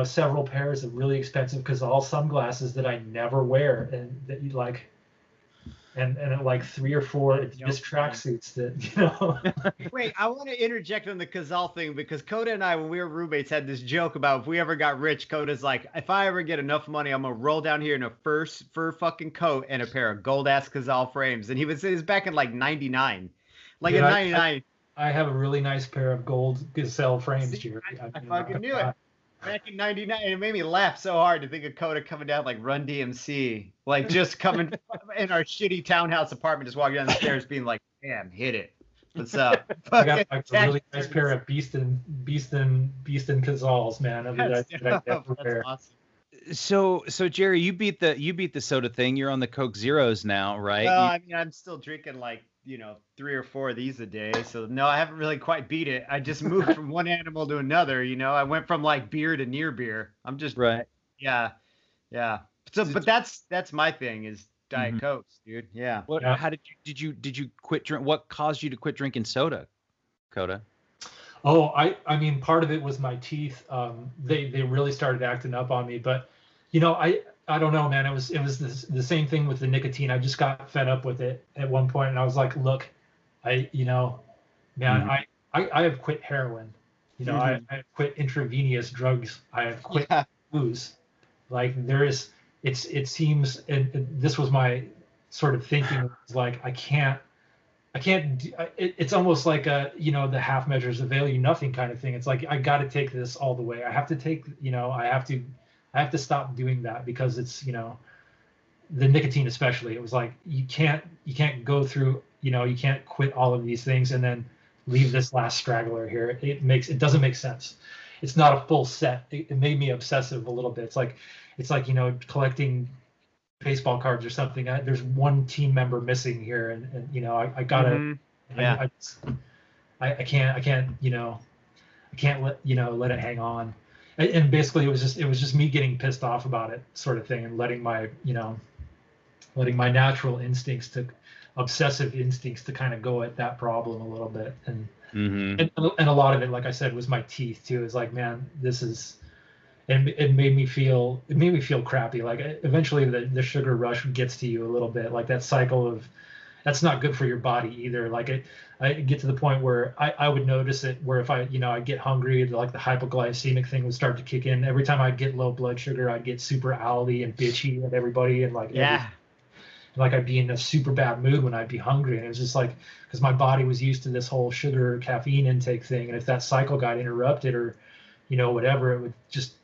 several pairs of really expensive Cazal sunglasses that I never wear, and that you like. And like 3 or 4 Adidas tracksuits that Wait, I want to interject on the Cazal thing, because Coda and I, when we were roommates, had this joke about if we ever got rich, Coda's like, if I ever get enough money, I'm gonna roll down here in a fur fucking coat and a pair of gold ass Cazal frames. And it was back in like '99, like in '99. I have a really nice pair of gold Gazelle frames, Jerry. I fucking knew it. Back in '99, and it made me laugh so hard to think of Coda coming down like Run DMC, like just coming in our shitty townhouse apartment, just walking down the stairs, being like, "Damn, hit it, what's up?" I got like a really nice pair of Beastin Cazals, man. That's awesome. So Jerry, you beat the soda thing. You're on the Coke Zeros now, right? Well, I mean, I'm still drinking like 3 or 4 of these a day. So no, I haven't really quite beat it. I just moved from one animal to another. I went from like beer to near beer. I'm just right. Yeah. So, but that's my thing is Diet Cokes, dude. Yeah. How did you quit drink? What caused you to quit drinking soda, Coda? Oh, I mean, part of it was my teeth. They really started acting up on me. But I don't know, man. It was the same thing with the nicotine. I just got fed up with it at one point, and I was like, look, I have quit heroin. I have quit intravenous drugs. I have quit booze. Like it seems, and this was my sort of thinking. It's like I can't. It's almost like the half measures avail you nothing kind of thing. It's like I got to take this all the way. I have to take. I have to stop doing that, because it's the nicotine especially. It was like you can't go through you can't quit all of these things and then leave this last straggler here. It doesn't make sense. It's not a full set. It made me obsessive a little bit. It's like collecting baseball cards or something. There's one team member missing here, and I gotta. I can't let it hang on. And basically it was just me getting pissed off about it, sort of thing, and letting my natural obsessive instincts to kind of go at that problem a little bit. And and a lot of it, like I said, was my teeth too. It's like, man, this is, and it made me feel crappy. Like eventually the sugar rush gets to you a little bit, like that cycle of, that's not good for your body either. Like I get to the point where I would notice it, where if I get hungry, like the hypoglycemic thing would start to kick in. Every time I'd get low blood sugar, I'd get super owly and bitchy at everybody, and like like I'd be in a super bad mood when I'd be hungry. And it was just like, because my body was used to this whole sugar caffeine intake thing, and if that cycle got interrupted or whatever, it would just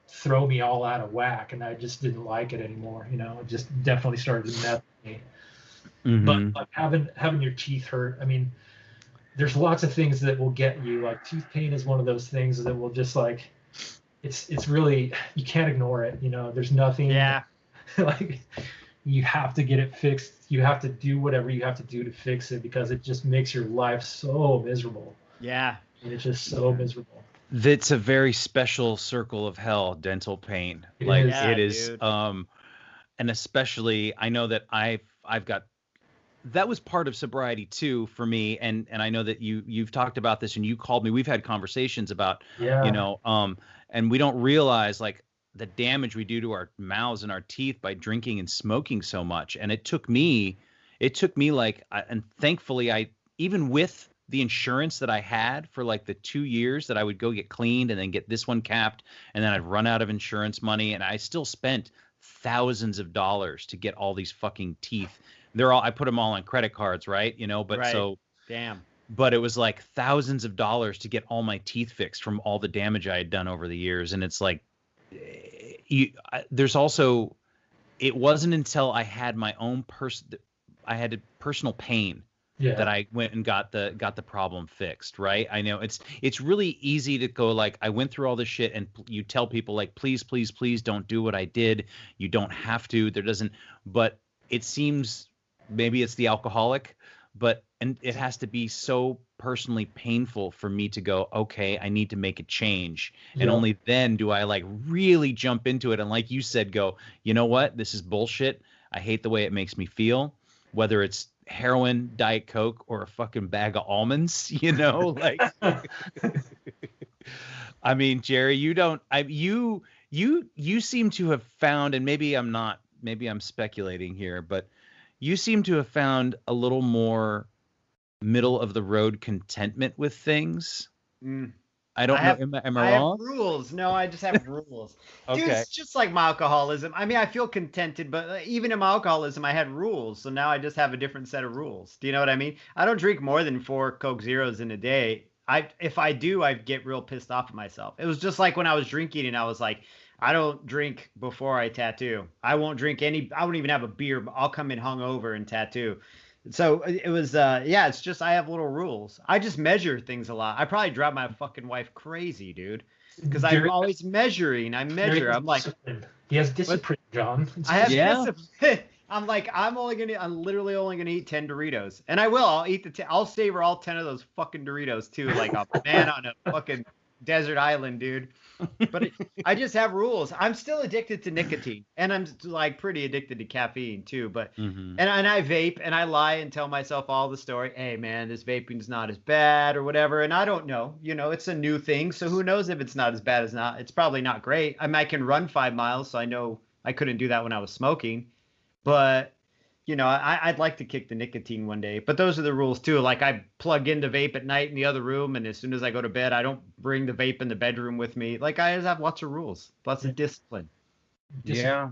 throw me all out of whack, and I just didn't like it anymore. It just definitely started to mess with me. But like having your teeth hurt, I mean, there's lots of things that will get you. Like tooth pain is one of those things that will just like, it's really, you can't ignore it. There's nothing. Yeah. Like you have to get it fixed. You have to do whatever you have to do to fix it, because it just makes your life so miserable. Yeah. And it's just so miserable. That's a very special circle of hell, dental pain. It is. Dude. And especially, I know that I've got, that was part of sobriety too for me, and I know that you've talked about this, and you called me. We've had conversations about and we don't realize like the damage we do to our mouths and our teeth by drinking and smoking so much. And it took me like, and thankfully even with the insurance that I had for like the 2 years that I would go get cleaned and then get this one capped, and then I'd run out of insurance money, and I still spent thousands of dollars to get all these fucking teeth. I put them all on credit cards, right? But Right. so Damn. but it was like thousands of dollars to get all my teeth fixed from all the damage I had done over the years. And it's like, there's also, it wasn't until I had my own I had a personal pain that I went and got the problem fixed. Right. I know it's really easy to go like, I went through all this shit, and you tell people like, please, please, please don't do what I did. You don't have to. But it seems maybe it's the alcoholic, and it has to be so personally painful for me to go, okay, I need to make a change. And only then do I like really jump into it. And like you said, go, you know what? This is bullshit. I hate the way it makes me feel, whether it's heroin, Diet Coke, or a fucking bag of almonds, like, I mean, Jerry, you seem to have found, and maybe I'm speculating here, but you seem to have found a little more middle of the road contentment with things. I don't know. Am I wrong? Have rules. No, I just have rules. Okay. Dude, it's just like my alcoholism. I mean, I feel contented, but even in my alcoholism, I had rules. So now I just have a different set of rules. Do you know what I mean? I don't drink more than 4 Coke Zeros in a day. If I do, I get real pissed off at myself. It was just like when I was drinking and I was like, I don't drink before I tattoo. I won't drink I won't even have a beer. I'll come in hungover and tattoo. So it was, it's just, I have little rules. I just measure things a lot. I probably drive my fucking wife crazy, dude. Because I'm always measuring. I measure. I'm like, he has discipline, John. I have discipline. I'm like, I'm literally only gonna eat 10 Doritos, and I will. I'll eat I'll savor all 10 of those fucking Doritos too, like a man on a fucking desert island, dude. But I just have rules. I'm still addicted to nicotine, and I'm like pretty addicted to caffeine too. But and I vape, and I lie and tell myself all the story. Hey man, this vaping's not as bad or whatever. And I don't know. It's a new thing, so who knows if it's not as bad as not. It's probably not great. I mean, I can run 5 miles, so I know I couldn't do that when I was smoking. But I'd like to kick the nicotine one day, but those are the rules too. Like I plug in the vape at night in the other room, and as soon as I go to bed, I don't bring the vape in the bedroom with me. Like I just have lots of rules, lots of discipline. Yeah.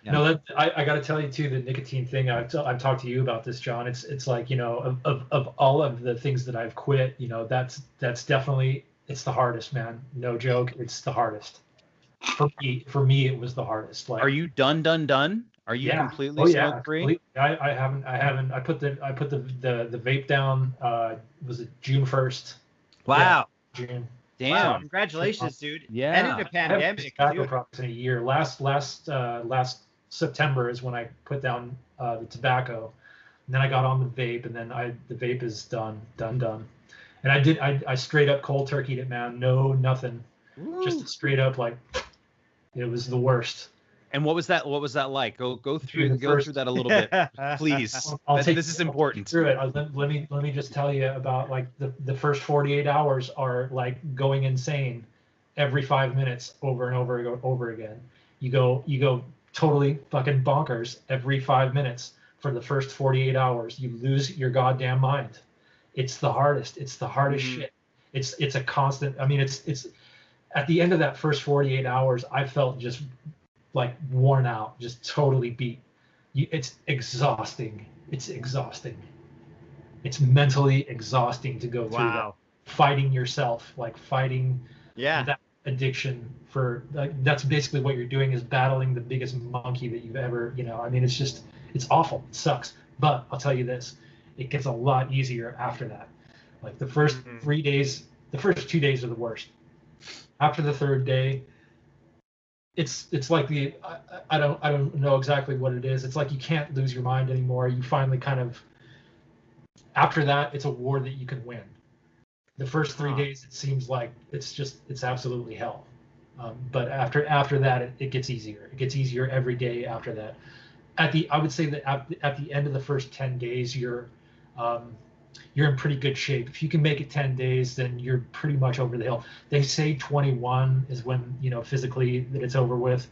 No, I got to tell you too, the nicotine thing. I've talked to you about this, John. It's like of all of the things that I've quit, that's definitely, it's the hardest, man. No joke, it's the hardest. For me, it was the hardest. Like, are you done? Are you completely smoke free? I haven't. I put the vape down. Was it June 1st? Wow. Yeah, June. Damn. Wow, congratulations, dude. Yeah. And in a pandemic. Tobacco products in a year. Last September is when I put down the tobacco, and then I got on the vape, and then the vape is done. And I straight up cold turkeyed it, man. No, nothing. Woo. Just straight up, like, it was the worst. And what was that like? Go through that a little bit, please. This is important. Through it. Let me just tell you about like the first 48 hours are like going insane every 5 minutes over and over again. You go totally fucking bonkers every 5 minutes for the first 48 hours. You lose your goddamn mind. It's the hardest. It's the hardest shit. It's a constant. I mean, it's at the end of that first 48 hours, I felt just like worn out, just totally beat. It's exhausting. It's mentally exhausting to go through that. Fighting yourself, like fighting that addiction for that's basically what you're doing, is battling the biggest monkey that you've ever, I mean, it's awful. It sucks. But I'll tell you this, it gets a lot easier after that. Like the first 3 days, the first 2 days are the worst. After the third day, it's like I don't know exactly what it is. It's like you can't lose your mind anymore. You finally kind of, after that, it's a war that you can win. The first 3 days, it seems like it's absolutely hell. But after that, it gets easier. It gets easier every day after that. I would say that at the end of the first 10 days, you're in pretty good shape. If you can make it 10 days, then you're pretty much over the hill. They say 21 is when, physically that it's over with.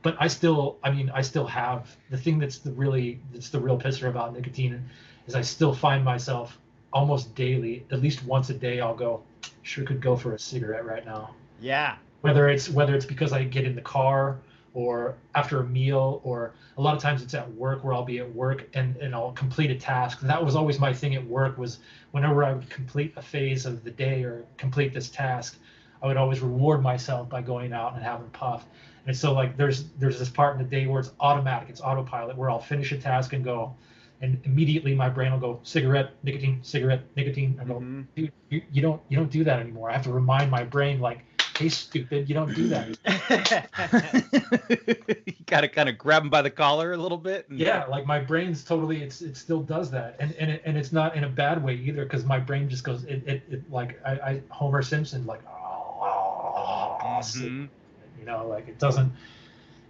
But I still have the thing that's the real pisser about nicotine is I still find myself almost daily, at least once a day, I'll go, sure could go for a cigarette right now. Yeah. Whether it's because I get in the car or after a meal, or a lot of times it's at work where I'll be at work and I'll complete a task. That was always my thing at work, was whenever I would complete a phase of the day or complete this task, I would always reward myself by going out and having a puff. And so like there's this part in the day where it's automatic, it's autopilot, where I'll finish a task and go, and immediately my brain will go cigarette, nicotine, cigarette, nicotine. I go, dude, you don't do that anymore. I have to remind my brain, like, hey, stupid, you don't do that. You gotta kind of grab him by the collar a little bit. Yeah, like my brain's totally, it still does that, and it's not in a bad way either, because my brain just goes, it like I Homer Simpson, like, you know, like it doesn't.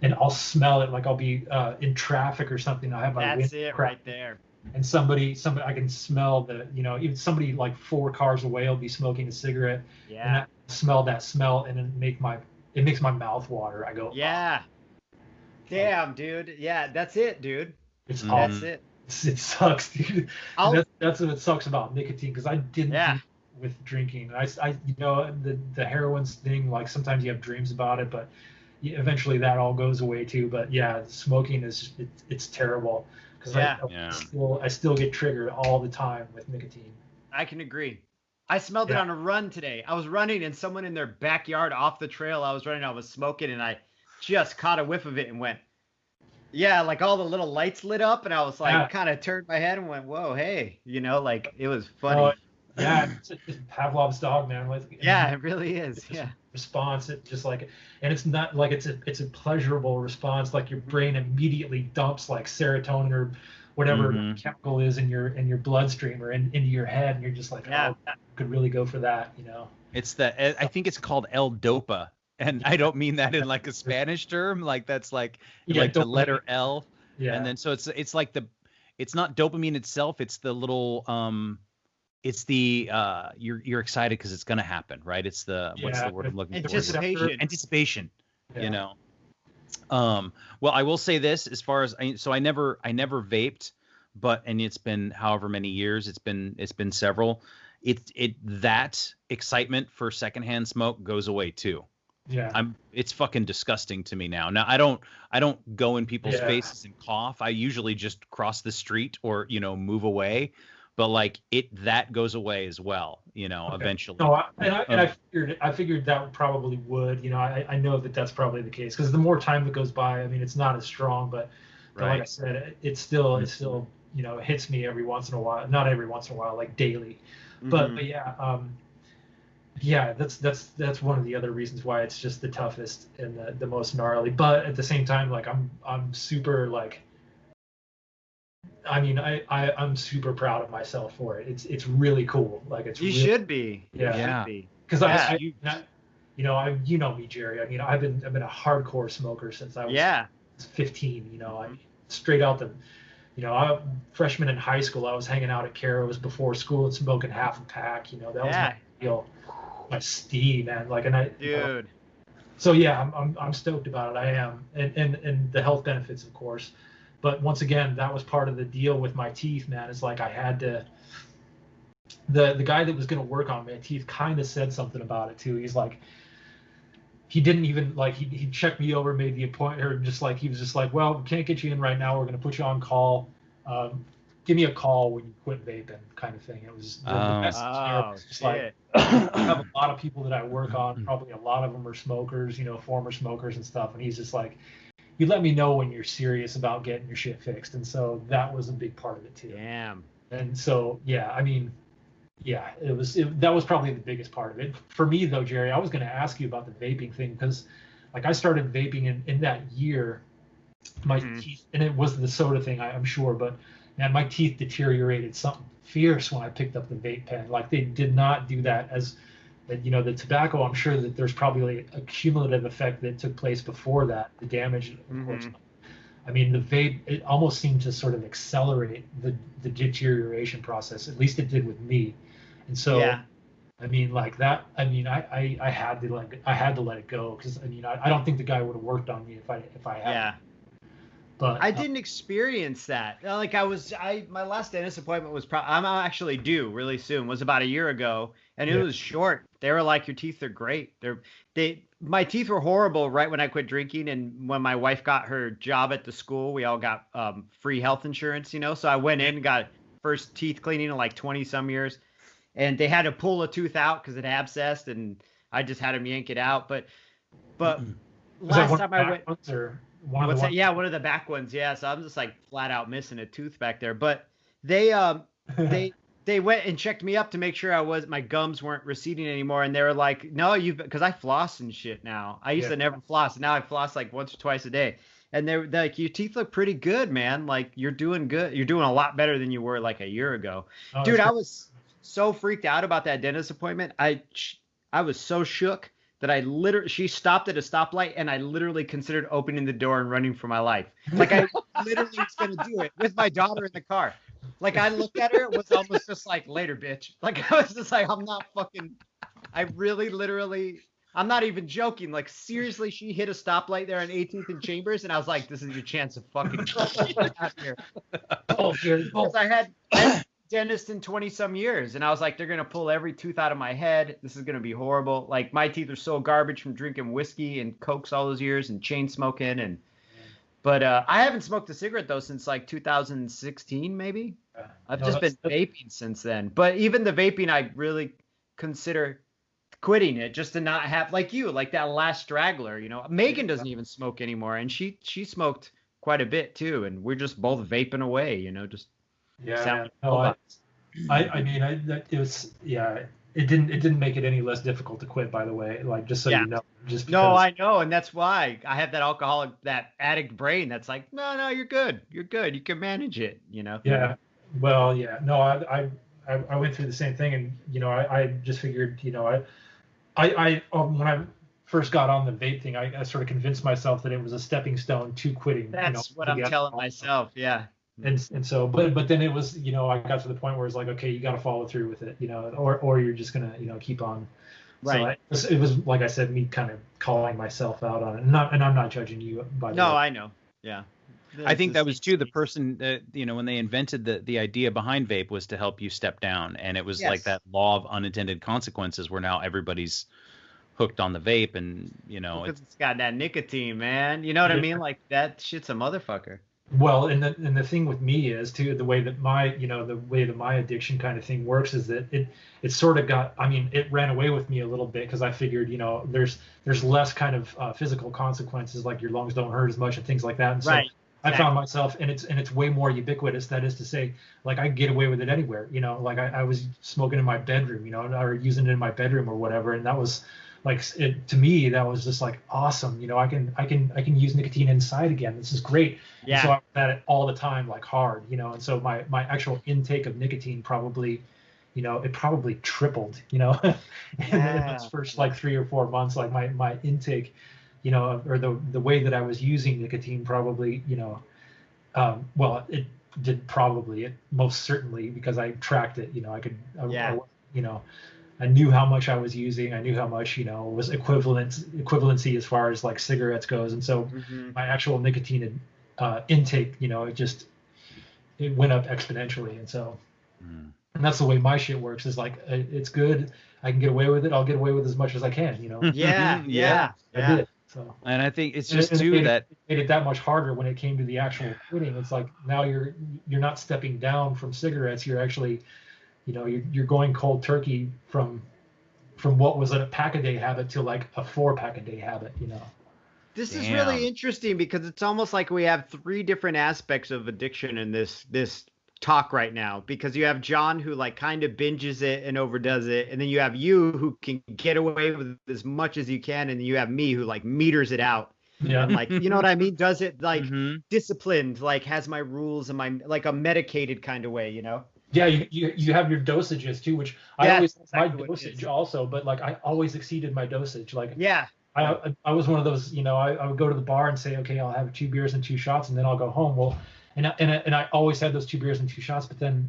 And I'll smell it, like I'll be in traffic or something. I have my That's it right there. And somebody, I can smell the, you know, even somebody like 4 cars away will be smoking a cigarette. Yeah. And I smell that smell, and it makes my mouth water. I go, yeah. Damn, dude. Yeah, that's it, dude. It's That's it. It sucks, dude. That's what it sucks about nicotine, because I didn't do it with drinking. I you know, the heroin thing, like sometimes you have dreams about it, but eventually that all goes away too. But yeah, smoking is it's terrible, because I still get triggered all the time with nicotine. I can agree. I smelled it on a run today. I was running and someone in their backyard off the trail I was running, I was smoking, and I just caught a whiff of it and went, yeah, like all the little lights lit up, and I was like, kind of turned my head and went, whoa, hey, you know, like it was funny. Yeah, it's Pavlov's dog, man. Yeah, it really is. Yeah. Response, it just like, and it's not like it's a pleasurable response. Like your brain immediately dumps like serotonin or whatever chemical is in your bloodstream or into your head, and you're just like, oh, I could really go for that, you know. It's I think it's called L-Dopa, and I don't mean that in like a Spanish term. Like that's like the letter L. Yeah. And then so it's like it's not dopamine itself. It's the little it's the you're excited because it's gonna happen, right? It's the what's the word I'm looking for? Anticipation. Yeah. You know. Well, I will say this, as far as I never vaped, but it's been however many years, it's been several. That excitement for secondhand smoke goes away too. Yeah. It's fucking disgusting to me now. Now I don't go in people's faces and cough. I usually just cross the street or, you know, move away. But like that goes away as well, you know, eventually. No, I figured that probably would, you know, I know that's probably the case, because the more time that goes by, I mean, it's not as strong, but like I said, it's still, you know, it hits me every once in a while, not every once in a while, like daily. But yeah, that's one of the other reasons why it's just the toughest and the most gnarly. But at the same time, like I'm super, like, I mean, I'm super proud of myself for it. It's really cool. Like you should be. Yeah. Because you know me, Jerry. I mean, I've been a hardcore smoker since I was 15. You know, I straight out freshman in high school, I was hanging out at Caro's before school and smoking half a pack. You know, that was my deal. My Steve, man. Like, and dude. You know, so yeah, I'm stoked about it. I am, and the health benefits, of course. But once again, that was part of the deal with my teeth, man. It's like I had to. The guy that was going to work on my teeth kind of said something about it too. He's like, he didn't even like he checked me over, made the appointment, or just like he was just like, well, we can't get you in right now. We're going to put you on call. Give me a call when you quit vaping, kind of thing. It was the best. It's just like I have a lot of people that I work on. Probably a lot of them are smokers, you know, former smokers and stuff. And he's just like, you let me know when you're serious about getting your shit fixed. And so that was a big part of it too. Damn. And so, yeah, I mean, yeah, that was probably the biggest part of it. For me though, Jerry, I was going to ask you about the vaping thing, because like I started vaping in that year, my teeth, and it was the soda thing, I'm sure, but man, my teeth deteriorated something fierce when I picked up the vape pen. Like they did not do that you know, the tobacco, I'm sure that there's probably a cumulative effect that took place before that, the damage, of course. I mean, the vape, it almost seemed to sort of accelerate the deterioration process. At least it did with me. And so, I mean, like that, I mean, I had to let it go, because I mean, I don't think the guy would have worked on me if I hadn't. But I didn't experience that. Like my last dentist appointment was I'm actually due really soon. Was about a year ago, and it Yeah. was short. They were like, "Your teeth are great." My teeth were horrible right when I quit drinking, and when my wife got her job at the school, we all got free health insurance, So I went in and got first teeth cleaning in like 20 some years, and they had to pull a tooth out because it abscessed, and I just had them yank it out. But was that last one time I went. backwards or one of What's the that? Yeah, one of the back ones. Yeah, so I'm just like flat out missing a tooth back there. But they they went and checked me up to make sure my gums weren't receding anymore, and they were like, "No, because I floss and shit now. I used to never floss, and now I floss like once or twice a day." And they're like, "Your teeth look pretty good, man. Like you're doing good. You're doing a lot better than you were like a year ago." Oh, Dude, I was so freaked out about that dentist appointment. I was so shook that she stopped at a stoplight, and I literally considered opening the door and running for my life. Like I literally was going to do it with my daughter in the car. Like I looked at her, it was almost just like, later, bitch. Like I was just like, I really literally, I'm not even joking. Like seriously, she hit a stoplight there on 18th and Chambers, and I was like, this is your chance of fucking out here. Because I had dentist in 20 some years, and I was like, they're gonna pull every tooth out of my head. This is gonna be horrible. Like my teeth are so garbage from drinking whiskey and cokes all those years and chain smoking. But I haven't smoked a cigarette though since like 2016 maybe. I've just been vaping since then. But even the vaping, I really consider quitting it just to not have, like that last straggler. Megan doesn't even smoke anymore, and she smoked quite a bit too, and we're just both vaping away. Just. Yeah, no, it was, it didn't make it any less difficult to quit, by the way, like just so you know, just because. No, I know, and that's why I have that addict brain that's like, no, you're good, you can manage it, Yeah, well, yeah, no, I went through the same thing, and I just figured, I when I first got on the vape thing, I sort of convinced myself that it was a stepping stone to quitting. That's what I'm telling myself, yeah. And so, but then it was, I got to the point where it's like, okay, you got to follow through with it, or you're just gonna, keep on. Right. So it was like I said, me kind of calling myself out on it, and I'm not judging you, by the way. No, I know. Yeah. I think that was too the person that, when they invented the idea behind vape was to help you step down, and it was like that law of unintended consequences where now everybody's hooked on the vape, and because it's got that nicotine, man. You know what I mean? Like that shit's a motherfucker. Well, and the thing with me is too, the way that my addiction kind of thing works is that it sort of it ran away with me a little bit because I figured, there's less kind of physical consequences, like your lungs don't hurt as much and things like that. And so I found myself, and it's way more ubiquitous. That is to say, like I can get away with it anywhere, like I was smoking in my bedroom, or using it in my bedroom or whatever. And that was like, to me, that was just like awesome. I can use nicotine inside again. This is great. Yeah. And so I was at it all the time, like hard, and so my actual intake of nicotine probably, it probably tripled, in those first like 3 or 4 months, like my intake, or the way that I was using nicotine probably, well, it did probably, it most certainly, because I tracked it, I knew how much I was using. I knew how much, was equivalency as far as like cigarettes goes. And so my actual nicotine intake, it went up exponentially. And so, and that's the way my shit works, is like, it's good. I can get away with it. I'll get away with as much as I can, Yeah. I did. So, and I think it's just too that it made it that much harder when it came to the actual quitting. It's like, now you're not stepping down from cigarettes. You're actually, you're going cold turkey from what was a pack-a-day habit to like a 4-pack-a-day habit, This is really interesting because it's almost like we have 3 different aspects of addiction in this talk right now, because you have John who like kind of binges it and overdoes it, and then you have you who can get away with as much as you can, and then you have me who like meters it out. Yeah. And like, you know what I mean? Does it like disciplined, like has my rules and my like a medicated kind of way, Yeah, you have your dosages too, which I always my dosage also, but like I always exceeded my dosage. Like I was one of those, I would go to the bar and say, okay, I'll have 2 beers and 2 shots, and then I'll go home. Well, and I always had those 2 beers and 2 shots, but then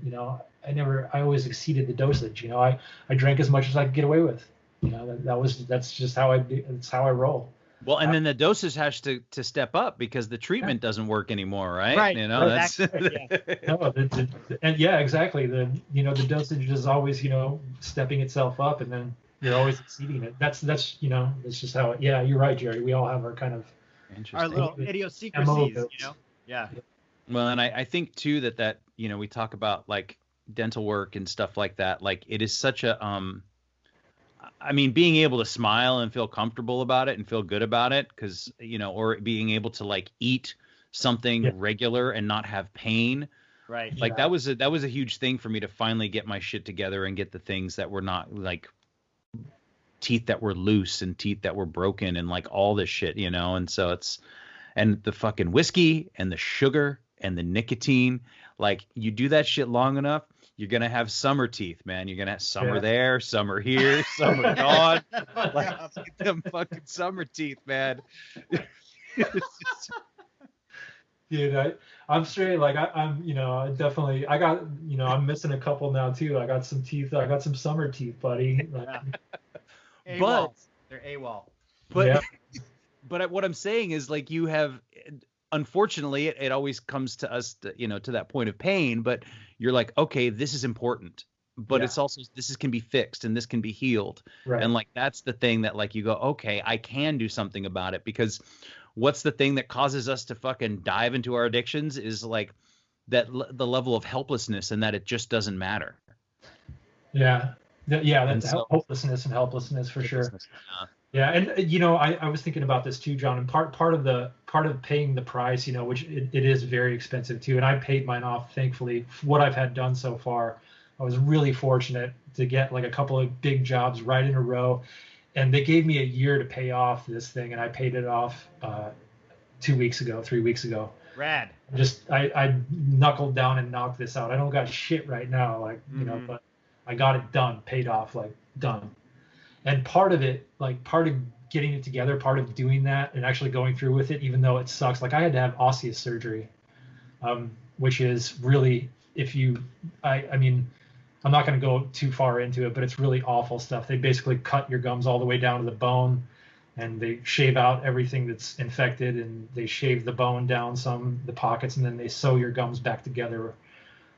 I always exceeded the dosage. I drank as much as I could get away with. That's just how that's how I roll. Well, and then the dosage has to step up because the treatment doesn't work anymore, right? Right. You know, Right. that's No, and yeah, exactly. The the dosage is always stepping itself up, and then you're always exceeding it. That's that's just how. Yeah, you're right, Jerry. We all have our kind of Our interesting. little idiosyncrasies, goes. Yeah. Well, and I think too that we talk about like dental work and stuff like that. Like it is such a I mean, being able to smile and feel comfortable about it and feel good about it, because or being able to like eat something regular and not have pain. Right. Like that was a huge thing for me to finally get my shit together and get the things that were not like teeth that were loose and teeth that were broken and like all this shit, and so and the fucking whiskey and the sugar and the nicotine, like you do that shit long enough, you're going to have summer teeth, man. You're going to have summer there, summer here, summer gone. Like get them fucking summer teeth, man. Dude, I'm straight. Like I'm, definitely. I got, I'm missing a couple now too. I got some teeth. I got some summer teeth, buddy. Like, AWOL. They're AWOL. But but what I'm saying is like you have. Unfortunately, it always comes to us, to that point of pain. But you're like, okay, this is important. But it's also can be fixed and this can be healed. Right. And like that's the thing that like you go, okay, I can do something about it, because what's the thing that causes us to fucking dive into our addictions is like the level of helplessness and that it just doesn't matter. Yeah. That's hopelessness and helplessness for sure. Yeah, and I was thinking about this too, John. And part of paying the price, which it is very expensive too. And I paid mine off, thankfully. What I've had done so far, I was really fortunate to get like a couple of big jobs right in a row, and they gave me a year to pay off this thing, and I paid it off 3 weeks ago. Rad. I knuckled down and knocked this out. I don't got shit right now, like but I got it done, paid off, like done. And part of it, like part of getting it together, part of doing that and actually going through with it, even though it sucks, like I had to have osseous surgery, which is really, I mean, I'm not going to go too far into it, but it's really awful stuff. They basically cut your gums all the way down to the bone, and they shave out everything that's infected, and they shave the bone down the pockets, and then they sew your gums back together.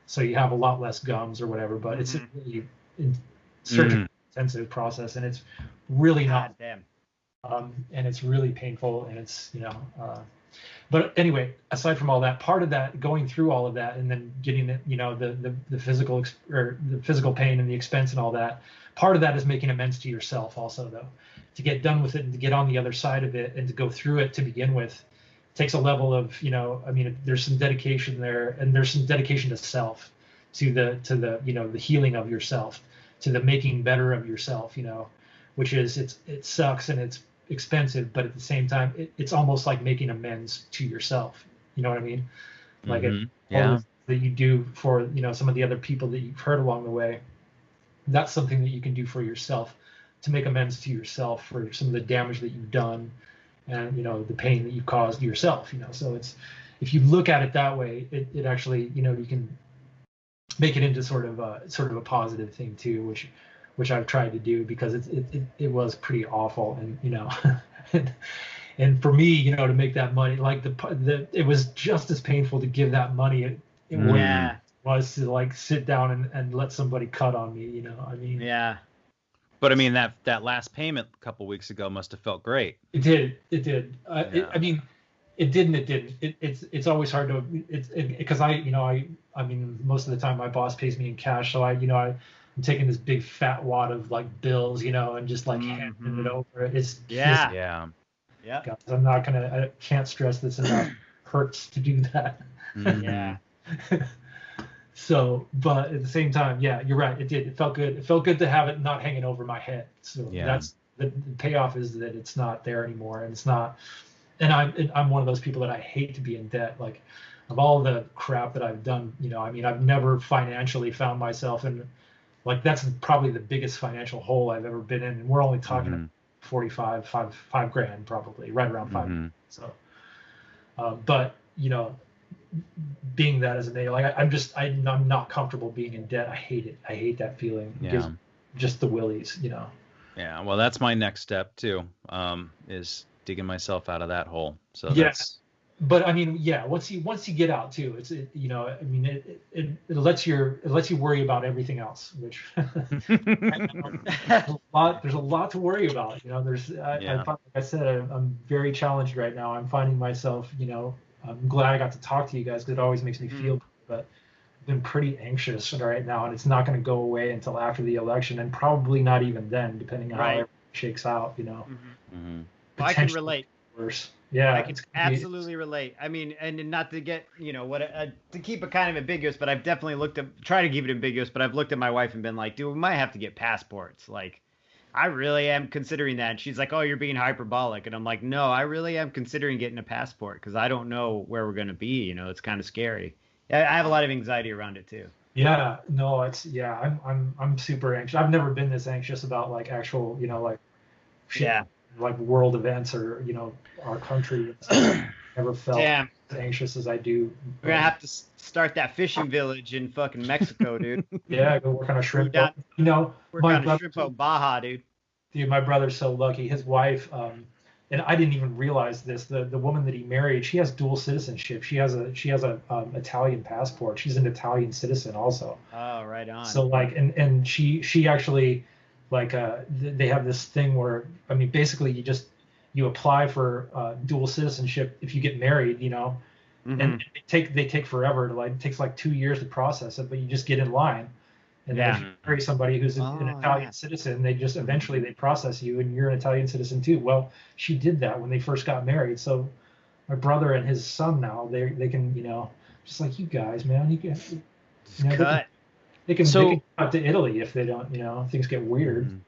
So you have a lot less gums or whatever, but it's a really surgical intensive process, and it's really not. Damn. And it's really painful, and it's but anyway, aside from all that, part of that, going through all of that, and then getting it, the physical or the physical pain and the expense and all that, part of that is making amends to yourself also, though, to get done with it and to get on the other side of it and to go through it to begin with. Takes a level of, I mean, there's some dedication there, and there's some dedication to self, to the the healing of yourself, to the making better of yourself, which is it sucks and it's expensive, but at the same time it's almost like making amends to yourself. You know what I mean? Like that you do for some of the other people that you've hurt along the way. That's something that you can do for yourself to make amends to yourself for some of the damage that you've done, and the pain that you've caused yourself. So it's, if you look at it that way, it actually you can make it into sort of a positive thing too, which I've tried to do, because it was pretty awful, and and for me to make that money, like it was just as painful to give that money it was to like sit down and let somebody cut on me. I mean, but I mean that last payment a couple weeks ago must have felt great. It did. I mean, it didn't. It's always hard to, because I mean, most of the time my boss pays me in cash, so I'm taking this big fat wad of like bills, and just like handing it over. It's Yeah. Guys, I can't stress this enough. Hurts to do that. Yeah. So, but at the same time, yeah, you're right. It did. It felt good. It felt good to have it not hanging over my head. So that's the payoff, is that it's not there anymore, and it's not. And I'm one of those people that I hate to be in debt. Like, of all the crap that I've done, I mean, I've never financially found myself in, like, that's probably the biggest financial hole I've ever been in. And we're only talking $5 grand, probably right around $5. So, but being that as a male, like I'm not comfortable being in debt. I hate it. I hate that feeling. It gives just the willies. Yeah. Well, that's my next step too. Is digging myself out of that hole. So Yeah. that's But I mean, yeah, once you get out too, you know, I mean, it lets you worry about everything else, which there's a lot to worry about. You know, I find, like I said, I'm very challenged right now. I'm finding myself, you know, I'm glad I got to talk to you guys because it always makes me feel good, but I've been pretty anxious right now, and it's not going to go away until after the election, and probably not even then, depending on how everything shakes out. You know, Well, I can relate. Worse. Yeah, I can absolutely relate. I mean, and not to get, you know, to keep it kind of ambiguous, but I've definitely try to keep it ambiguous, but I've looked at my wife and been like, dude, we might have to get passports. Like, I really am considering that. And she's like, oh, you're being hyperbolic. And I'm like, no, I really am considering getting a passport because I don't know where we're going to be. You know, it's kind of scary. I have a lot of anxiety around it too. Yeah, no, I'm super anxious. I've never been this anxious about like actual, you know, like shit, like world events or, you know, our country. Never felt as anxious as I do. We're gonna have to start that fishing village in fucking Mexico, dude. Yeah, go work on a shrimp boat. You know, work on a shrimp boat, Baja, dude. Dude, my brother's so lucky. His wife, and I didn't even realize this. The woman that he married, she has dual citizenship. She has a Italian passport. She's an Italian citizen also. Oh, right on. So like, and she actually, like, they have this thing where, I mean, basically you apply for dual citizenship if you get married, you know, and they take forever to, like, it takes like 2 years to process it, but you just get in line. And then if you marry somebody who's an Italian citizen, they just eventually they process you and you're an Italian citizen too. Well, she did that when they first got married. So my brother and his son now, they can, you know, just like you guys, man, you can, you know, they can go out to Italy if they don't, you know, things get weird.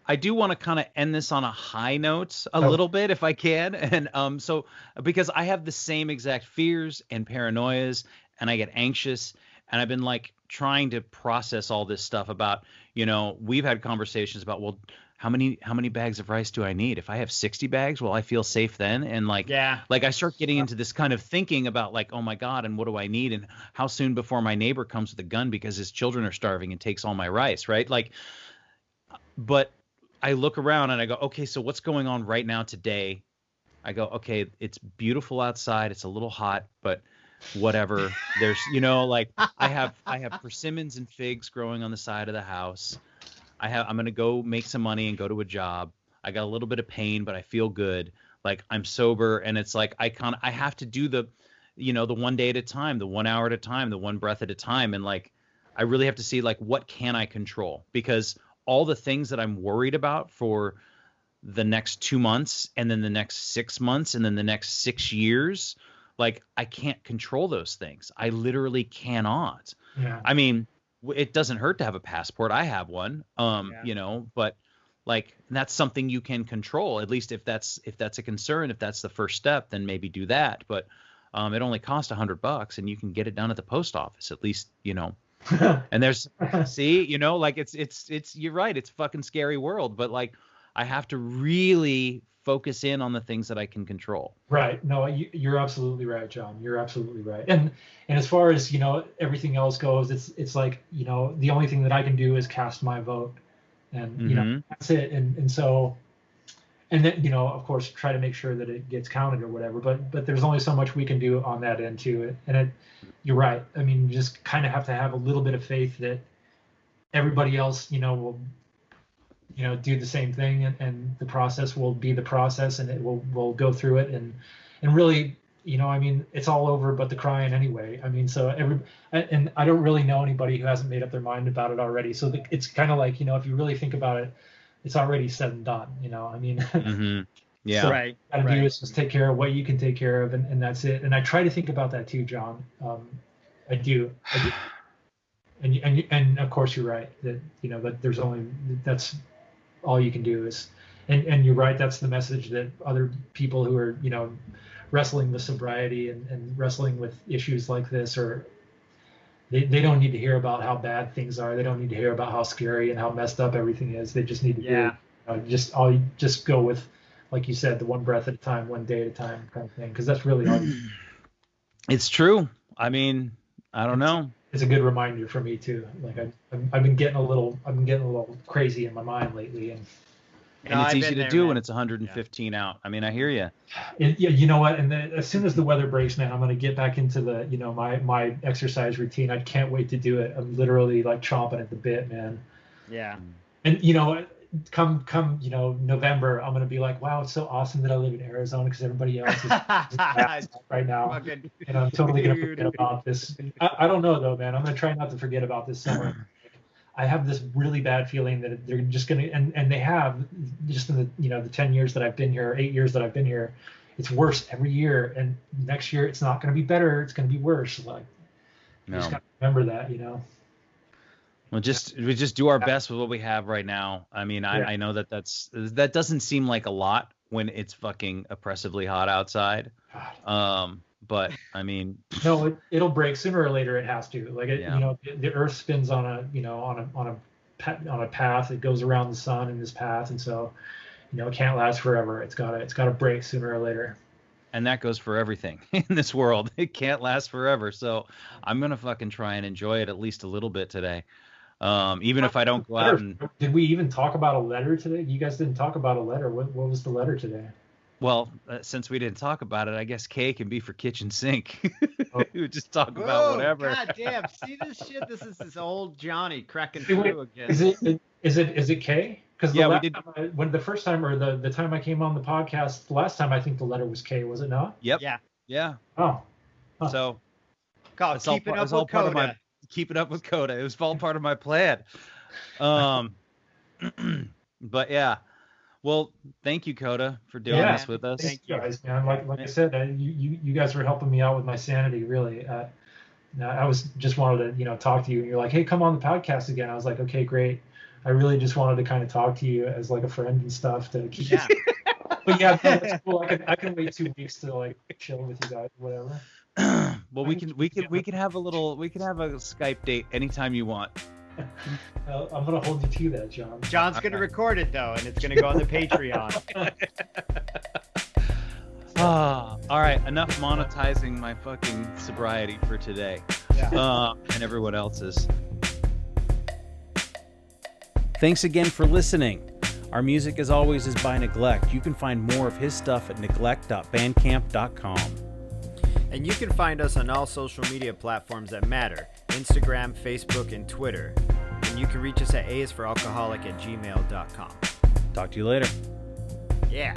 I do want to kind of end this on a high note a little bit if I can. And so because I have the same exact fears and paranoias and I get anxious and I've been like trying to process all this stuff about, you know, we've had conversations about, well, how many bags of rice do I need? If I have 60 bags, will I feel safe then? And like I start getting into this kind of thinking about like, oh my God, and what do I need? And how soon before my neighbor comes with a gun because his children are starving and takes all my rice, right? Like, but I look around and I go, okay, so what's going on right now today? I go, okay, it's beautiful outside. It's a little hot, but whatever. There's, you know, like I have persimmons and figs growing on the side of the house. I'm going to go make some money and go to a job. I got a little bit of pain, but I feel good. Like I'm sober. And it's like, I have to do the, you know, the 1 day at a time, the 1 hour at a time, the one breath at a time. And like, I really have to see like, what can I control? Because all the things that I'm worried about for the next 2 months and then the next 6 months and then the next 6 years, like I can't control those things. I literally cannot. Yeah. I mean, it doesn't hurt to have a passport. I have one, you know, but like that's something you can control. At least if that's a concern, if that's the first step, then maybe do that. But it only costs $100 and you can get it done at the post office, at least, you know. And there's, see, you know, like it's, you're right. It's a fucking scary world, but like, I have to really focus in on the things that I can control. Right. No, you're absolutely right, John. You're absolutely right. And as far as, you know, everything else goes, it's like, you know, the only thing that I can do is cast my vote and, you know, that's it. And so, and then, you know, of course, try to make sure that it gets counted or whatever, but there's only so much we can do on that end too. And you're right. I mean, you just kind of have to have a little bit of faith that everybody else, you know, will, you know, do the same thing and the process will be the process and it will go through it and really, you know, I mean, it's all over but the crying anyway. I mean, so and I don't really know anybody who hasn't made up their mind about it already. So it's kind of like, you know, if you really think about it, it's already said and done, you know, I mean, yeah, so what you gotta do is just take care of what you can take care of and that's it. And I try to think about that too, John. I do. And of course you're right that, you know, that that's all you can do is, and you're right. That's the message that other people who are, you know, wrestling with sobriety and wrestling with issues like this or they don't need to hear about how bad things are. They don't need to hear about how scary and how messed up everything is. They just need to just go with, like you said, the one breath at a time, 1 day at a time kind of thing. Because that's really all. It's true. I mean, I don't know. It's a good reminder for me too. Like I've been getting a little crazy in my mind lately, and And it's easy to do when it's 115 out. I mean, I hear you. And, yeah, you know what? And as soon as the weather breaks, man, I'm going to get back into the, my exercise routine. I can't wait to do it. I'm literally like chomping at the bit, man. Yeah. And come November, I'm going to be like, wow, it's so awesome that I live in Arizona because everybody else is right now. And I'm totally going to forget about this. I don't know though, man. I'm going to try not to forget about this summer. I have this really bad feeling that they're just going to, and they have just in the 10 years that I've been here, 8 years that I've been here, it's worse every year. And next year it's not going to be better. It's going to be worse. Like, you just got to remember that, We just do our best with what we have right now. I mean, I know that doesn't seem like a lot when it's fucking oppressively hot outside. But I mean, no, it'll break sooner or later. It has to. Like the Earth spins on a path. It goes around the sun in this path, and so it can't last forever. It's gotta break sooner or later. And that goes for everything in this world. It can't last forever. So I'm gonna fucking try and enjoy it at least a little bit today. Even if I don't go out and. Did we even talk about a letter today? You guys didn't talk about a letter. What was the letter today? Well, since we didn't talk about it, I guess K can be for kitchen sink. We would just talk about whatever. God damn! See this shit? This is this old Johnny cracking through again. Is it K? Because we did. When the first time or the time I came on the podcast last time, I think the letter was K. Was it not? Yep. Yeah. Oh. Huh. So. Called keeping up with Coda. Keeping up with Coda. It was all part of my plan. But yeah. Well, thank you, Coda, for doing this with us. Thank you guys, man. Like I said, you guys were helping me out with my sanity, really. I was just wanted to, talk to you, and you're like, hey, come on the podcast again. I was like, okay, great. I really just wanted to kind of talk to you as like a friend and stuff to keep. Yeah. But yeah, that's cool. I can wait 2 weeks to like chill with you guys, whatever. Well, we can have a Skype date anytime you want. I'm gonna hold you to that, John. John's gonna record it though, and it's gonna go on the Patreon. All right, enough monetizing my fucking sobriety for today. Yeah. And everyone else's. Thanks again for listening. Our music, as always, is by Neglect. You can find more of his stuff at neglect.bandcamp.com. And you can find us on all social media platforms that matter: Instagram, Facebook, and Twitter. And you can reach us at aisforalcoholic@gmail.com. Talk to you later. Yeah.